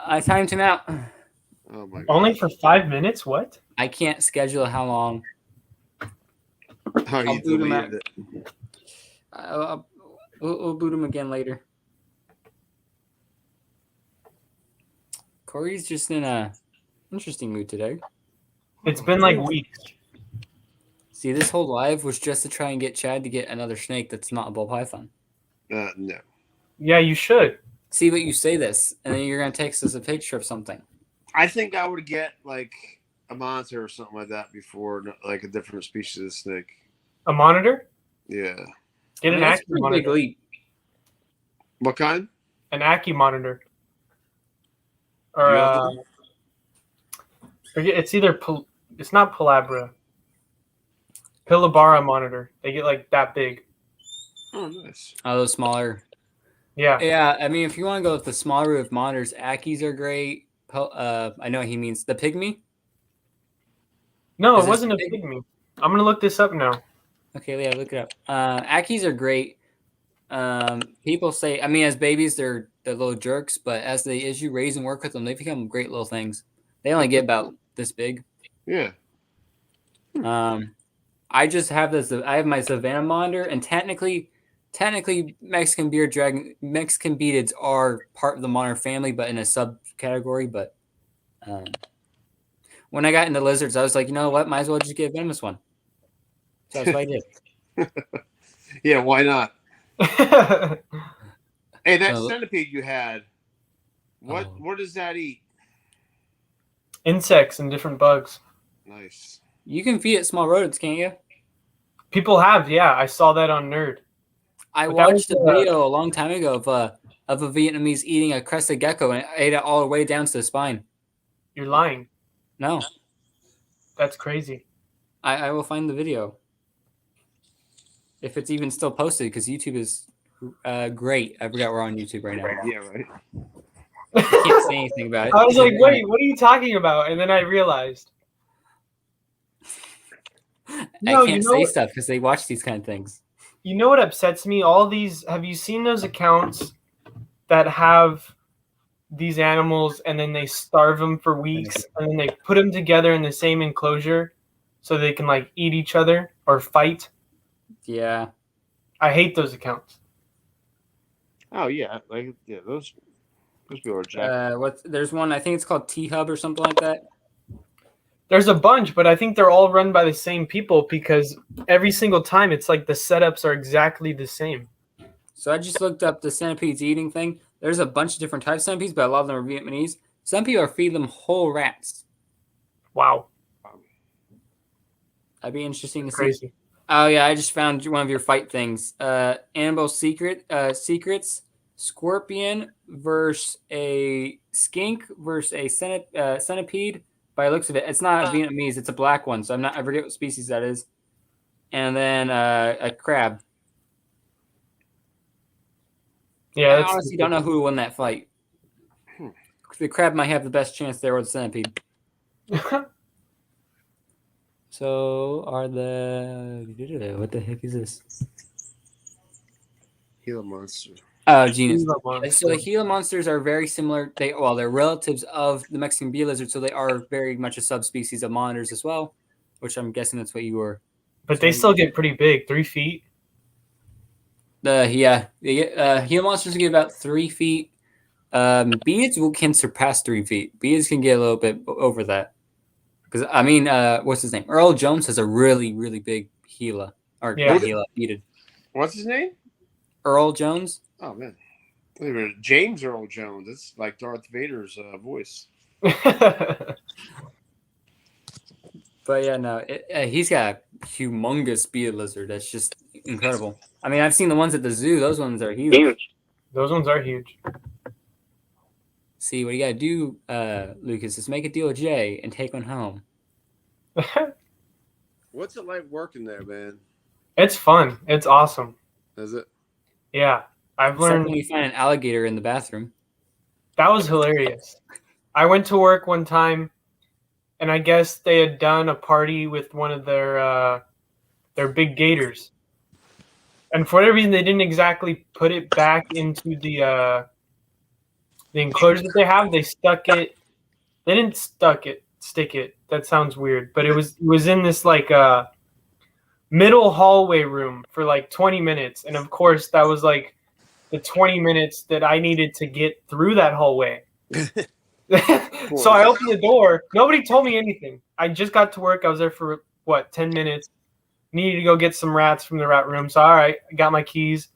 I timed him out. Oh my god. Only for 5 minutes? What? I can't schedule how long. How you I'll boot him deleted out. it. We'll boot him again later. Corey's just in a interesting mood today. It's been like weeks. See, this whole live was just to try and get Chad to get another snake that's not a ball python. No. Yeah, you should. See what you say this, and then you're gonna text us a picture of something. I think I would get like a monitor or something like that before, like a different species of snake. A monitor? Yeah. Get an That's a Ackie pretty big monitor. leap. What kind? An Ackie monitor. Do Or you have forget, it's either it's not Palabra. Pilabara monitor. They get like that big. Oh, nice. Oh, those smaller. Yeah. Yeah, I mean, if you want to go with the smaller of monitors, Ackies are great. I know what he means. The pygmy. No, Is it this wasn't a big? pygmy. I'm gonna look this up now. Okay, yeah, look it up. Ackies are great. People say, I mean, as babies, they're little jerks, but as you raise and work with them, they become great little things. They only get about this big. Yeah. I just have this. I have my Savannah monitor, and technically, Mexican beadeds are part of the monitor family, but in a subcategory. But when I got into lizards, I was like, you know what? Might as well just get a venomous one. So that's what I did. Yeah, why not? It's Hey, that centipede you had, what does that eat? Insects and different bugs. Nice. You can feed it small rodents, can't you? People have, yeah. I saw that on Nerd. I But that watched was, a video a long time ago of a Vietnamese eating a crested gecko and it ate it all the way down to the spine. You're lying. No, That's crazy. I will find the video if it's even still posted because YouTube is great. I forgot we're on YouTube right now. Yeah, right. I can't say anything about it. I was because like, wait, what are you talking about? And then I realized. I No, can't you know say what- stuff because they watch these kind of things. You know what upsets me? All these. Have you seen those accounts that have these animals and then they starve them for weeks and then they put them together in the same enclosure so they can like eat each other or fight? Yeah. I hate those accounts. Oh yeah, like yeah, those people are jacked. There's one, I think it's called T-Hub or something like that. There's a bunch, but I think they're all run by the same people because every single time it's like the setups are exactly the same. So I just looked up the centipedes eating thing. There's a bunch of different types of centipedes, but a lot of them are Vietnamese. Some people are feeding them whole rats. Wow. That'd be interesting to see. Crazy. Oh yeah, I just found one of your fight things. Annabelle Secrets, Scorpion versus a skink versus a centipede. By the looks of it, it's not a Vietnamese; it's a black one. So I forget what species that is. And then a crab. Yeah, I honestly don't know who won that fight. The crab might have the best chance there with the centipede. So are what the heck is this? Gila monster. Oh, genus. Gila monster. So the Gila monsters are very similar. They're relatives of the Mexican bee lizard, so they are very much a subspecies of monitors as well, which I'm guessing that's what you were. But they still get pretty big, 3 feet. Gila monsters get about 3 feet. Beads can surpass 3 feet. Beads can get a little bit over that. Because I mean, what's his name? Earl Jones has a really, really big Gila not Gila beaded. What's his name? Earl Jones. Oh man, wait a minute. James Earl Jones. That's like Darth Vader's voice. But yeah, no, he's got a humongous bearded lizard. That's just incredible. I mean, I've seen the ones at the zoo. Those ones are huge. Those ones are huge. See, what you got to do, Lucas, is make a deal with Jay and take one home. What's it like working there, man? It's fun. It's awesome. Is it? Yeah. I've Except learned when you find an alligator in the bathroom. that was hilarious. I went to work one time and I guess they had done a party with one of their big gators. And for whatever reason they didn't exactly put it back into the the enclosure that they have, they stuck it. They didn't stick it. That sounds weird, but it was in this like middle hallway room for like 20 minutes, and of course that was like the 20 minutes that I needed to get through that hallway. So I opened the door. Nobody told me anything. I just got to work. I was there for 10 minutes. Needed to go get some rats from the rat room. So all right, I got my keys,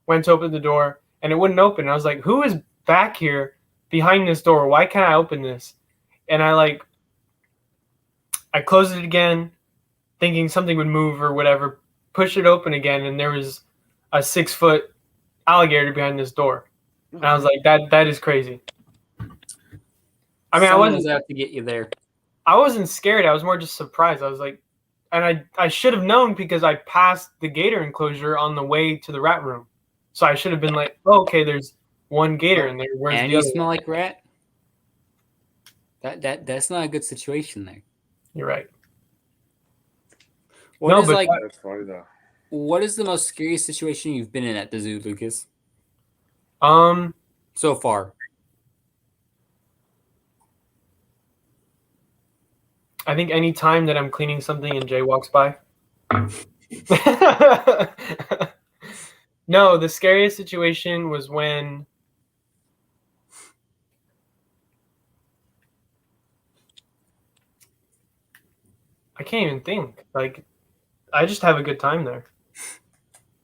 went to open the door, and it wouldn't open. I was like, who is back here behind this door? Why can't I open this? And I closed it again, thinking something would move or whatever, pushed it open again, and there was a 6-foot alligator behind this door. And I was like, that is crazy. I mean, Someone was out to get you there. I wasn't scared. I was more just surprised. I was like, and I should have known because I passed the gator enclosure on the way to the rat room. So I should have been like, oh, okay, there's one gator in there. Where's and the you other smell one? like rat? That's not a good situation there. You're right. What is That's funny though. what is the most scariest situation you've been in at the zoo, Lucas? So far. I think any time that I'm cleaning something and Jay walks by. No, the scariest situation was when I can't even think. Like, I just have a good time there.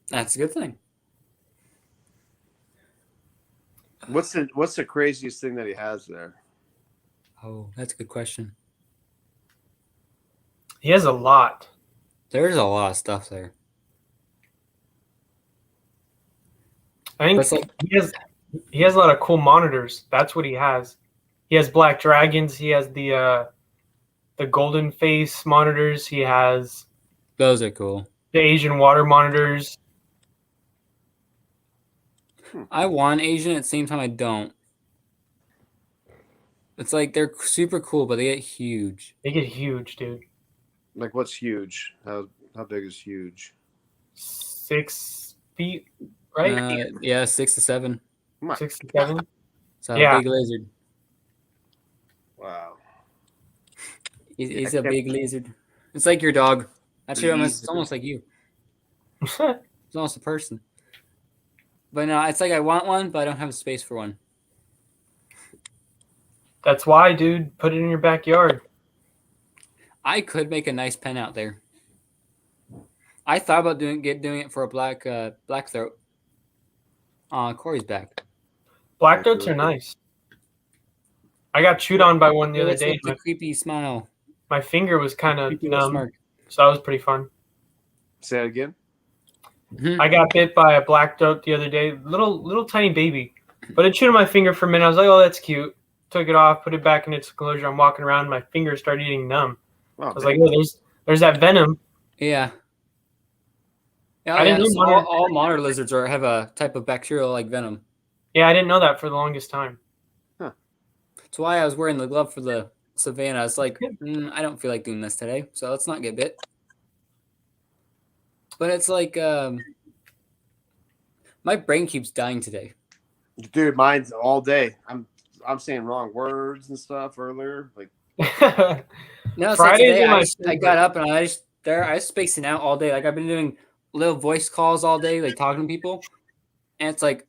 That's a good thing. What's the craziest thing that he has there? Oh, that's a good question. He has a lot. There's a lot of stuff there. I think That's like- he has a lot of cool monitors. That's what he has. He has black dragons. He has the golden face monitors. He has Those are cool. the Asian water monitors. I want Asian at the same time I don't. It's like they're super cool, but they get huge. They get huge, dude. Like what's huge? How big is huge? 6 feet, right? Yeah, 6 to 7. 6 to 7. So Yeah. a big lizard. Wow. He's a big lizard. It's like your dog. Actually, it's almost like you. It's almost a person. But no, it's like I want one, but I don't have space for one. That's why, dude. Put it in your backyard. I could make a nice pen out there. I thought about doing it for a black throat. Corey's back. Black throats are nice. I got chewed on by one the other day. A creepy smile. My finger was kind of Creepy numb, smirk. so that was pretty fun. Say it again. Mhm. I got bit by a black throat the other day, little tiny baby, but it chewed on my finger for a minute. I was like, "Oh, that's cute." Took it off, put it back in its enclosure. I'm walking around, my fingers started getting numb. Oh, I was like, "Oh, there's that venom." Yeah. I didn't know so all monitor lizards have a type of bacterial like venom. Yeah, I didn't know that for the longest time. That's why I was wearing the glove for the savannah. It's like, I don't feel like doing this today, so let's not get bit. But it's like, my brain keeps dying today. Dude, mine's all day. I'm saying wrong words and stuff earlier. Like No, so Fridays today are my I got up and I was spacing out all day. Like I've been doing little voice calls all day, like talking to people, and it's like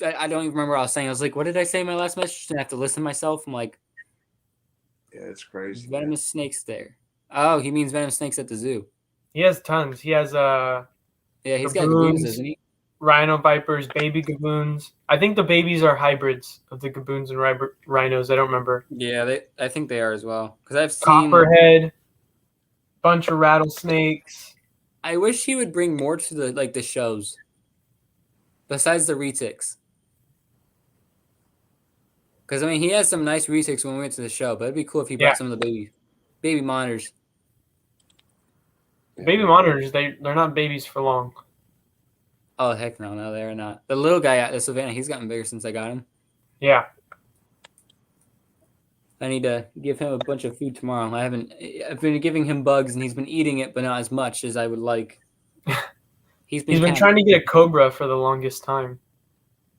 I don't even remember what I was saying. I was like, what did I say in my last message? And I have to listen to myself. I'm like, yeah, it's crazy. venomous snakes there. Oh, he means venomous snakes at the zoo. He has tons. He has Yeah, he's got Gaboons. gaboons, doesn't he? rhino vipers, baby gaboons. I think the babies are hybrids of the gaboons and rhinos. I don't remember. Yeah, I think they are as well. Because I've seen. Copperhead, bunch of rattlesnakes. I wish he would bring more to the shows. Besides the retics. Because, I mean, he has some nice retics when we went to the show, but it'd be cool if he brought some of the baby monitors. Baby monitors, they're not babies for long. Oh, heck no, they're not. The little guy at the Savannah, he's gotten bigger since I got him. Yeah. I need to give him a bunch of food tomorrow. I've been giving him bugs, and he's been eating it, but not as much as I would like. He's been trying to get a cobra for the longest time.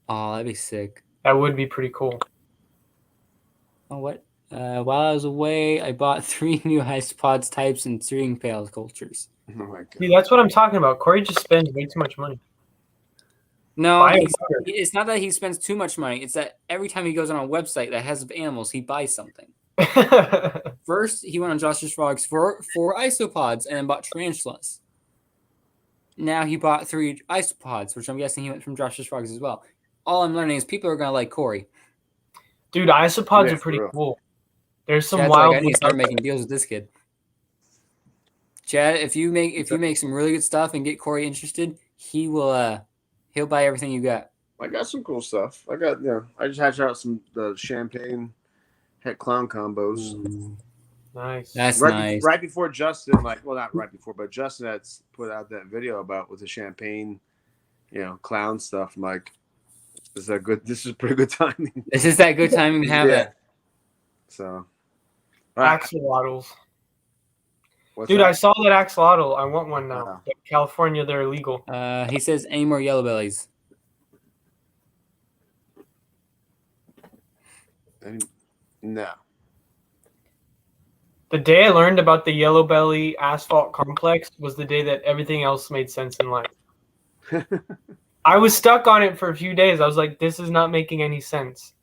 Oh, that'd be sick. That would be pretty cool. Oh, what? While I was away, I bought 3 new isopods types and steering pail cultures. Oh my god. See, that's what I'm talking about. Corey just spends way too much money. No, Buy a it's not that he spends too much money. It's that every time he goes on a website that has animals, he buys something. First, he went on Josh's Frogs for 4 isopods and then bought tarantulas. Now he bought 3 isopods, which I'm guessing he went from Josh's Frogs as well. All I'm learning is people are going to like Corey. Dude, isopods Yeah, are pretty for real. cool. There's some Chad's wild like, I need to ones start out making deals with this kid. Chad, if you make some really good stuff and get Corey interested, he'll buy everything you got. I got some cool stuff. I just hatched out the champagne het clown combos. there. Nice. That's right, nice. Right before Justin, not right before, but Justin had put out that video about with the champagne, clown stuff. I'm like, this is pretty good timing. This is that good timing to have that. So, Axolotls. what's Dude, that? I saw that axolotl. I want one now. Wow. In California, they're illegal. He says, any more yellow bellies? No. The day I learned about the yellow belly asphalt complex was the day that everything else made sense in life. I was stuck on it for a few days. I was like, this is not making any sense.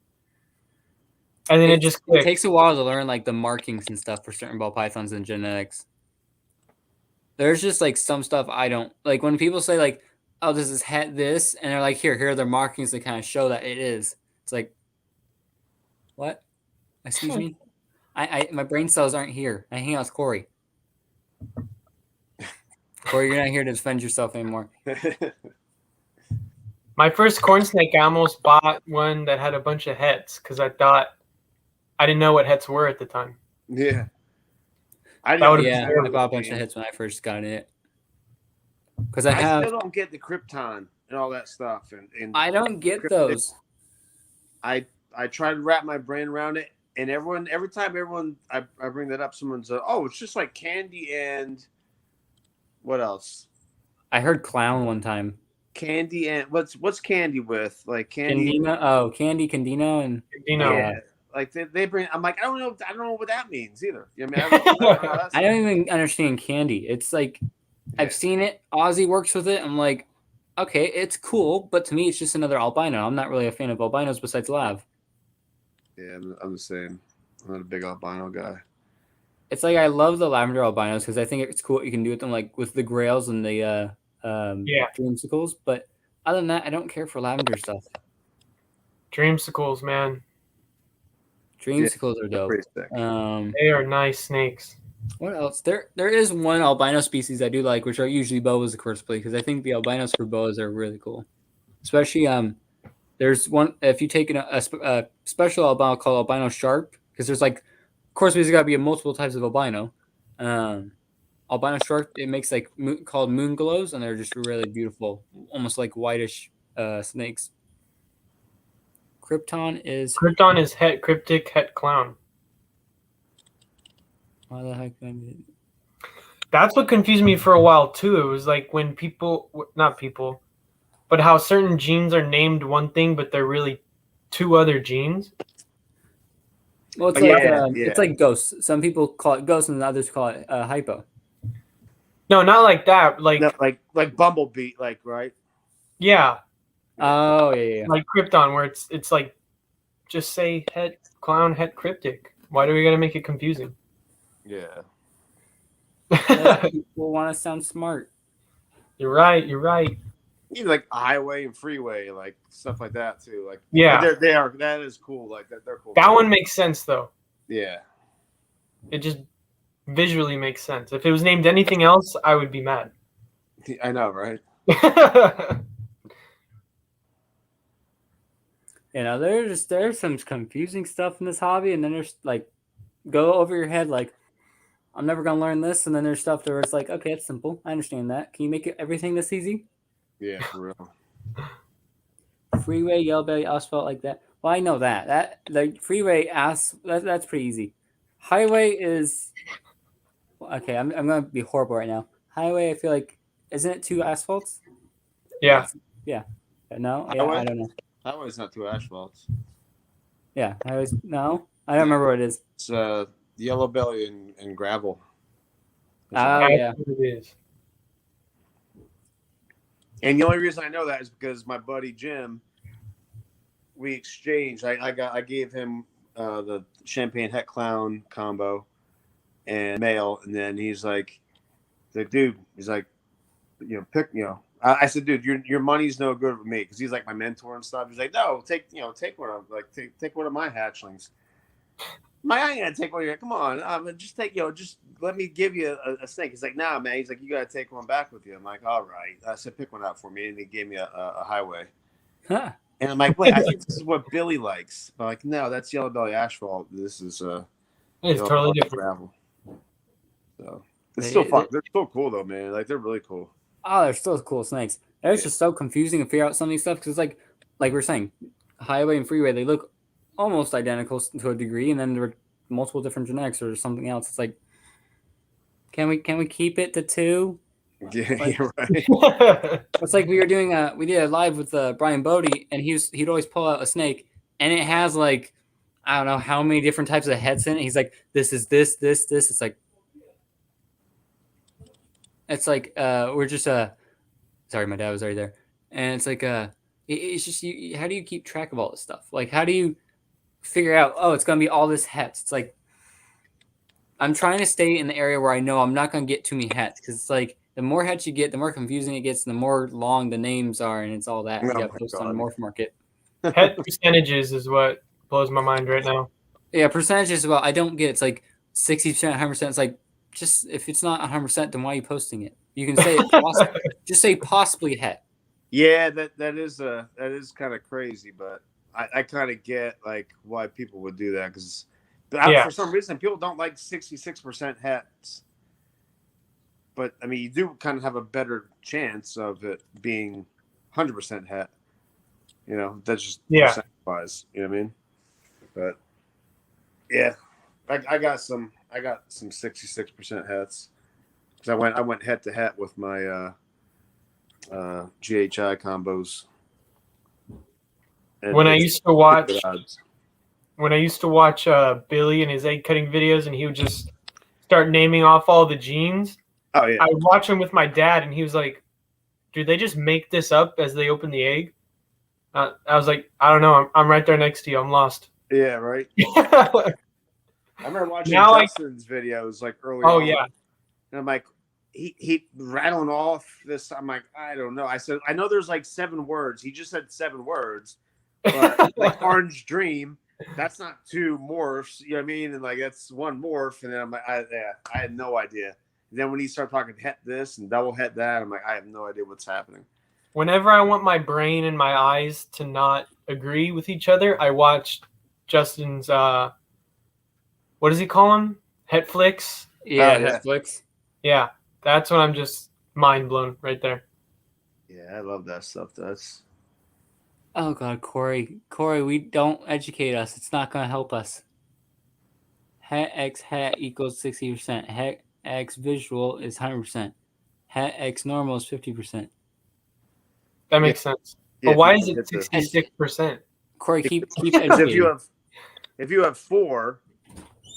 And then it just It clicked. takes a while to learn like the markings and stuff for certain ball pythons and genetics. There's just like some stuff I don't like when people say like, oh, this is this, and they're like, here are the markings that kind of show that it is. It's like, what? Excuse me? My brain cells aren't here. I hang out with Corey. Corey, you're not here to defend yourself anymore. My first corn snake, I almost bought one that had a bunch of hets because I didn't know what hets were at the time. Yeah. That would've Yeah, been I bought a bunch of hits when I first got it. Because I still don't get the Krypton and all that stuff. And I don't get those. I try to wrap my brain around it, and every time I bring that up, someone says, "Oh, it's just like candy and what else?" I heard clown one time. Candy and what's candy with like candy? Candino? Oh, candy, Candino, and Yeah. Like they bring. I'm like I don't know what that means either. You know what I mean, I don't know how that's I don't even understand candy. It's like I've seen it. Ozzy works with it. I'm like, okay, it's cool, but to me, it's just another albino. I'm not really a fan of albinos besides Lav. Yeah, I'm the same. I'm not a big albino guy. It's like I love the lavender albinos because I think it's cool what you can do with them, like with the grails and the dreamsicles. But other than that, I don't care for lavender stuff. Dreamsicles, man. Dreamsicles are dope. Pretty sick. They are nice snakes. What else? There is one albino species I do like, which are usually boas, of course, because I think the albinos for boas are really cool. Especially there's one if you take a special albino called albino sharp, because there's like, of course, there's got to be multiple types of albino. Albino sharp, it makes like called moon glows, and they're just really beautiful, almost like whitish snakes. Krypton is het cryptic, het clown. Why the heck? That's what confused me for a while too. It was like when but how certain genes are named one thing, but they're really 2 other genes. Well, it's it's like ghosts. Some people call it ghosts, and others call it hypo. No, not like that. Like Bumblebee, like right? Yeah. Oh yeah. Like Krypton, where it's like, just say het clown, het cryptic. Why do we gotta make it confusing? Yeah. People want to sound smart. You're right. Even like highway and freeway, like stuff like that too. Like that is cool. Like they're cool. That one makes sense though. Yeah. It just visually makes sense. If it was named anything else, I would be mad. I know, right? There's some confusing stuff in this hobby, and then there's like go over your head like I'm never gonna learn this, and then there's stuff where it's like, okay, it's simple. I understand that. Can you make everything this easy? Yeah, for real. Freeway, yellow belly, asphalt, like that. Well, I know that. That the freeway that's pretty easy. Highway is okay. I'm gonna be horrible right now. Highway, I feel like isn't it 2 asphalts? Yeah. Yeah. No, Highway? I don't know. Highway's not two Axolotls. Yeah, I always no. I don't remember what it is. It's yellow belly and gravel. Oh That's yeah. what it is. And the only reason I know that is because my buddy Jim, we exchanged. I gave him the champagne het clown combo and male, and then he's like, dude, he's like, pick, I said, dude, your money's no good with me because he's like my mentor and stuff. He's like, no, take one of take one of my hatchlings. I ain't gonna take one of your. Come on, just take just let me give you a snake. He's like, nah, man. He's like, you gotta take one back with you. I'm like, all right. I said, pick one out for me, and he gave me a highway. Huh. And I'm like, wait, I think this is what Billy likes. But like, no, that's yellow belly asphalt. This is It's totally different. gravel. So it's still fun. They're still cool though, man. Like they're really cool. Oh, they're still cool snakes. It's just so confusing to figure out some of these stuff because it's like we're saying, highway and freeway, they look almost identical to a degree, and then there are multiple different genetics or something else. It's like, can we keep it to two? Yeah, Like, you're right. It's like we did a live with Brian Bodie, and he'd always pull out a snake, and it has like I don't know how many different types of heads in it. He's like, this is this. It's like we're just sorry, my dad was already there, and it's like it's just you. How do you keep track of all this stuff? Like, how do you figure out? Oh, it's gonna be all this hets. It's like I'm trying to stay in the area where I know I'm not gonna get too many hets because it's like the more hets you get, the more confusing it gets, and the more long the names are, and it's all that. Oh You got my post God. on Morph Market. Het percentages is what blows my mind right now. Yeah, percentages. Well, I don't get. It's like 60%, 100%. It's like just if it's not 100%, then why are you posting it? You can say just say possibly het. Yeah, that is kind of crazy, but I kind of get like why people would do that because for some reason people don't like 66% hets. But I mean, you do kind of have a better chance of it being 100% het. That's just percent wise. You know what I mean? But yeah, I got some 66% hets because I went head to head with my GHI combos. And When I used to watch Billy and his egg cutting videos, and he would just start naming off all the genes. Oh yeah, I would watch him with my dad, and he was like, "Dude, they just make this up as they open the egg." I was like, "I don't know. I'm right there next to you. I'm lost." Yeah, right. I remember watching Justin's videos like early. Oh on, yeah. And I'm like, he rattling off this. I'm like, I don't know. I said, I know there's like 7 words. He just said 7 words, but like Orange Dream, that's not 2 morphs. You know what I mean? And like that's 1 morph. And then I'm like, I had no idea. And then when he started talking het this and double het that, I'm like, I have no idea what's happening. Whenever I want my brain and my eyes to not agree with each other, I watch Justin's what does he call them? Hetflix? Yeah, Netflix. Yeah. That's when I'm just mind blown right there. Yeah, I love that stuff. Oh God, Corey, we don't educate us. It's not gonna help us. Het x het equals 60%. Het x visual is 100%. Het x normal is 50%. That makes sense. But why is it 66%? Corey, keep educating. If you have 4,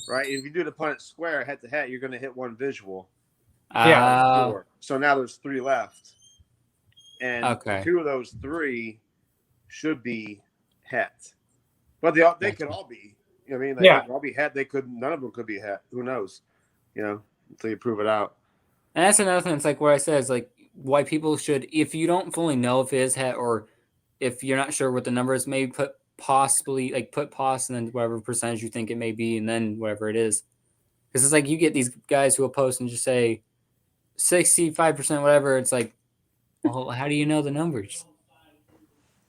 right? If you do the Punnett square head to head, you're going to hit 1 visual. Yeah. 4. So now there's 3 left, and 2 of those 3 should be het, but they could all be. You know what I mean? They could all be het. None of them could be het. Who knows? Until you prove it out. And that's another thing. It's like what I said is like why people should, if you don't fully know if it is het or if you're not sure what the number is, maybe put pos and then whatever percentage you think it may be, and then whatever it is. Because it's like you get these guys who will post and just say 65%, whatever. It's like, well, how do you know the numbers?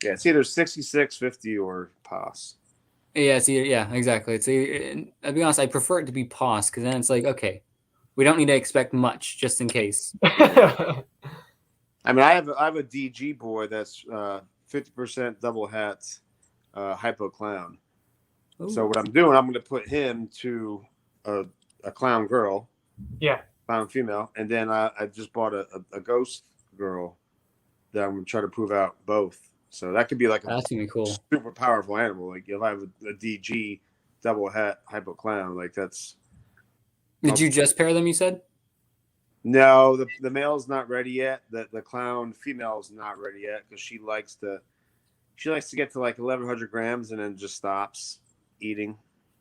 Yeah, it's either 66, 50, or pos. Yeah, it's either, yeah, exactly. It's either, I'll be honest, I prefer it to be pos because then it's like, okay, we don't need to expect much just in case. I mean, I have a DG boy that's 50% double hats, hypo clown. Ooh. So what I'm doing, I'm going to put him to a clown girl. Yeah. Clown female. And then I just bought a ghost girl that I'm going to try to prove out both. So that could be like a That's gonna be cool. super powerful animal. Like you'll have a DG double het hypo clown. Like that's Did you just pair them? You said. no. The male's not ready yet. The clown female is not ready yet because she likes to get to like 1,100 grams and then just stops eating.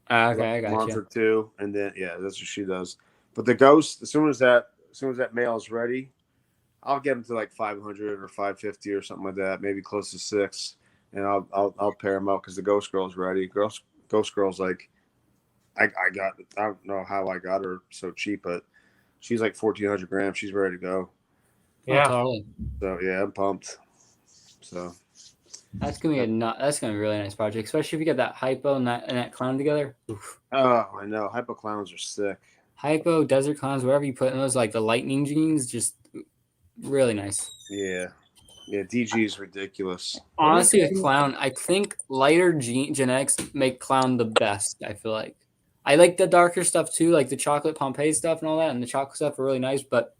Okay, I A got month you. or two, and then that's what she does. But the ghost, as soon as that male is ready, I'll get him to like 500 or 550 or something like that, maybe close to 6, and I'll pair him up because the ghost girl's ready. Ghost girl's like, I don't know how I got her so cheap, but she's like 1,400 grams. She's ready to go. Yeah. Oh, totally. So yeah, I'm pumped. So That's gonna be that's gonna be a really nice project, especially if you get that hypo and that clown together. Oof. oh, I know hypo clowns are sick. Hypo, desert clowns, whatever you put in those, like the lightning genes, just really nice. Yeah, DG is ridiculous. Honestly, with clown, I think lighter genetics make clown the best. I feel like I like the darker stuff too, like the chocolate Pompeii stuff and all that, and the chocolate stuff are really nice. But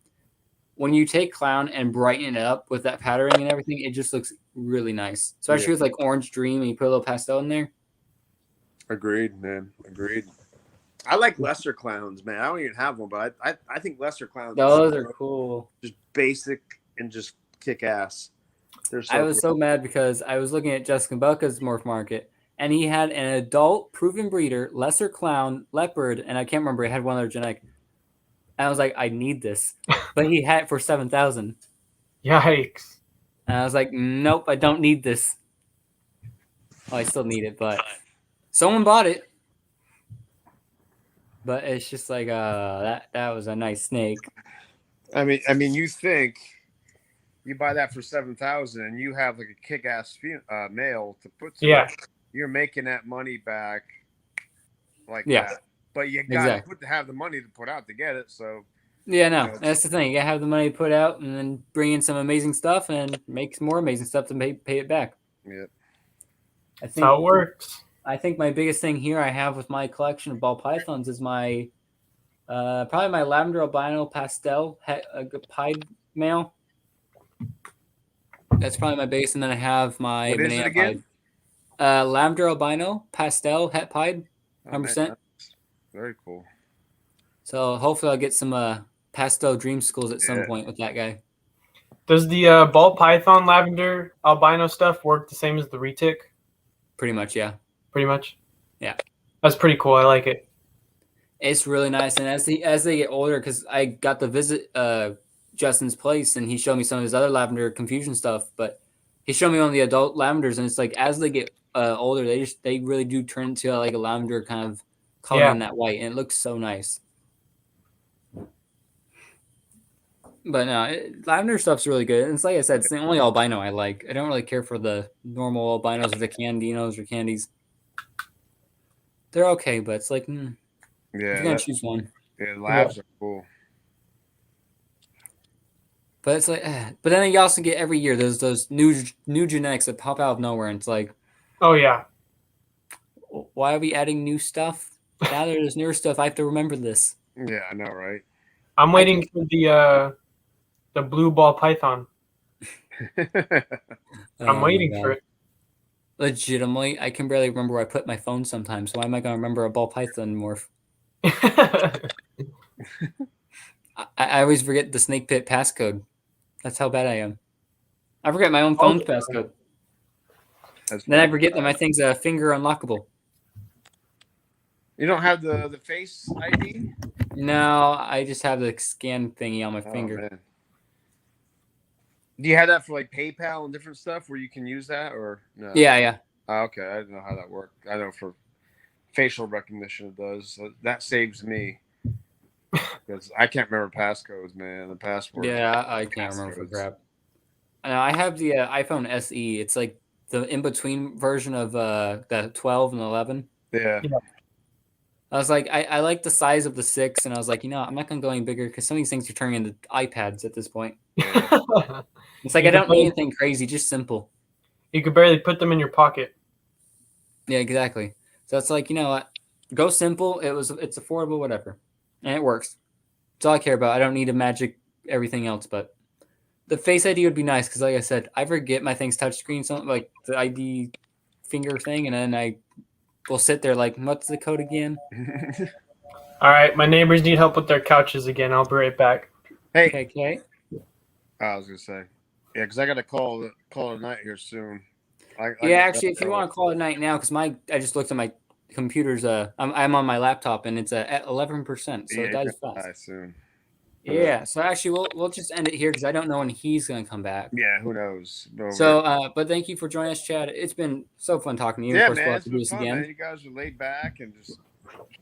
when you take clown and brighten it up with that patterning and everything, it just looks really nice. Especially with like Orange Dream and you put a little pastel in there. Agreed, man. Agreed. I like lesser clowns, man. I don't even have one, but I think lesser clowns. Those are cool. Just basic and just kick ass. I was so mad because I was looking at Justin Bucka's Morph Market, and he had an adult proven breeder, lesser clown, leopard, and I can't remember. He had one other genetic. And I was like, I need this, but he had it for 7,000. Yikes! And I was like, nope, I don't need this. Oh, I still need it, but someone bought it. But it's just like that was a nice snake. I mean, you think you buy that for 7,000 and you have like a kick-ass male to put to it, you're making that money back like that. But you gotta have the money to put out to get it. So no, that's the thing. You gotta have the money to put out and then bring in some amazing stuff and make some more amazing stuff to pay it back. Yeah, that's how it works. I think my biggest thing here I have with my collection of ball pythons is my probably my lavender albino pastel pied male. That's probably my base, and then I have my what banana is it again? pied. Lavender albino pastel het pied, 100%. Very cool. So hopefully I'll get some pastel dream schools at some point with that guy. Does the ball python lavender albino stuff work the same as the retic? Pretty much, yeah. Pretty much? Yeah. That's pretty cool. I like it. It's really nice. And as they get older, because I got to visit Justin's place and he showed me some of his other lavender confusion stuff, but he showed me one of the adult lavenders, and it's like as they get older, they really do turn into like a lavender kind of color in that white, and it looks so nice. But no, lavender stuff's really good. And it's like I said, it's the only albino I like. I don't really care for the normal albinos or the candinos or candies. They're okay, but it's like, you're gonna choose one. Yeah, labs are cool. But it's like, but then you also get every year those new genetics that pop out of nowhere, and it's like, oh yeah, why are we adding new stuff? Now there's newer stuff. I have to remember this. Yeah, I know, right? I'm waiting for the blue ball python. I'm waiting for it. Legitimately, I can barely remember where I put my phone sometimes. Why am I going to remember a ball python morph? I always forget the snake pit passcode. That's how bad I am. I forget my own phone's passcode. Then I forget that my thing's a finger unlockable. You don't have the face ID? No, I just have the scan thingy on my finger. Man. Do you have that for like PayPal and different stuff where you can use that, or no? Yeah. Oh, okay, I didn't know how that worked. I know for facial recognition it does. So that saves me because I can't remember passcodes, man. The password. Yeah, I can't remember for crap. I have the iPhone SE. It's like the in-between version of the 12 and 11. Yeah. I was like, I like the size of the 6, and I was like, I'm not going to go any bigger because some of these things are turning into iPads at this point. Yeah. It's like I don't need anything crazy, just simple. You could barely put them in your pocket. Yeah, exactly. So it's like, what? Go simple. It's affordable, whatever. And it works. That's all I care about. I don't need to magic everything else, but the Face ID would be nice because, like I said, I forget my thing's touchscreen, something like the ID finger thing, and then I will sit there like, what's the code again? All right, my neighbors need help with their couches again. I'll be right back. Hey, KK. I was gonna say, yeah, because I got to call it a night here soon. Yeah, actually, if you want to call it night now, because I just looked at my computer's. I'm on my laptop and it's at 11%, so it dies fast. Soon. Yeah, so actually, we'll just end it here because I don't know when he's gonna come back. Yeah, who knows? So, but thank you for joining us, Chad. It's been so fun talking to you. Yeah, of course, man, we'll have it's to do been this fun, again. man. You guys are laid back and just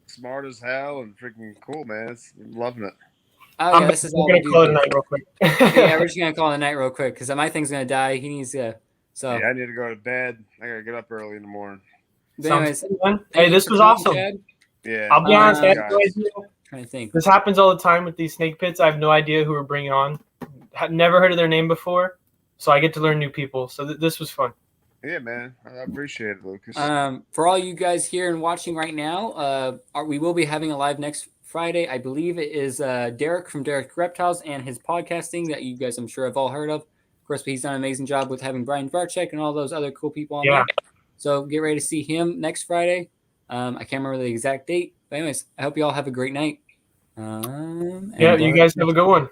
smart as hell and freaking cool, man. I'm loving it. Oh yeah, this is all we do. Call it a night real quick. Yeah, we're just gonna call it a night real quick because my thing's gonna die. He needs to. So yeah, I need to go to bed. I gotta get up early in the morning. Anyways, hey, this was awesome. Chad. Yeah, I'll be honest. I have no guys. idea. Trying to think. This happens all the time with these snake pits. I have no idea who we're bringing on. Had never heard of their name before, so I get to learn new people. So this was fun. Yeah, man, I appreciate it, Lucas. For all you guys here and watching right now, we will be having a live next Friday. I believe it is Derek from Derek Reptiles and his podcasting that you guys, I'm sure, have all heard of. Of course, he's done an amazing job with having Brian Varchek and all those other cool people on there. So get ready to see him next Friday. I can't remember the exact date. But anyways, I hope you all have a great night. You guys have a good one.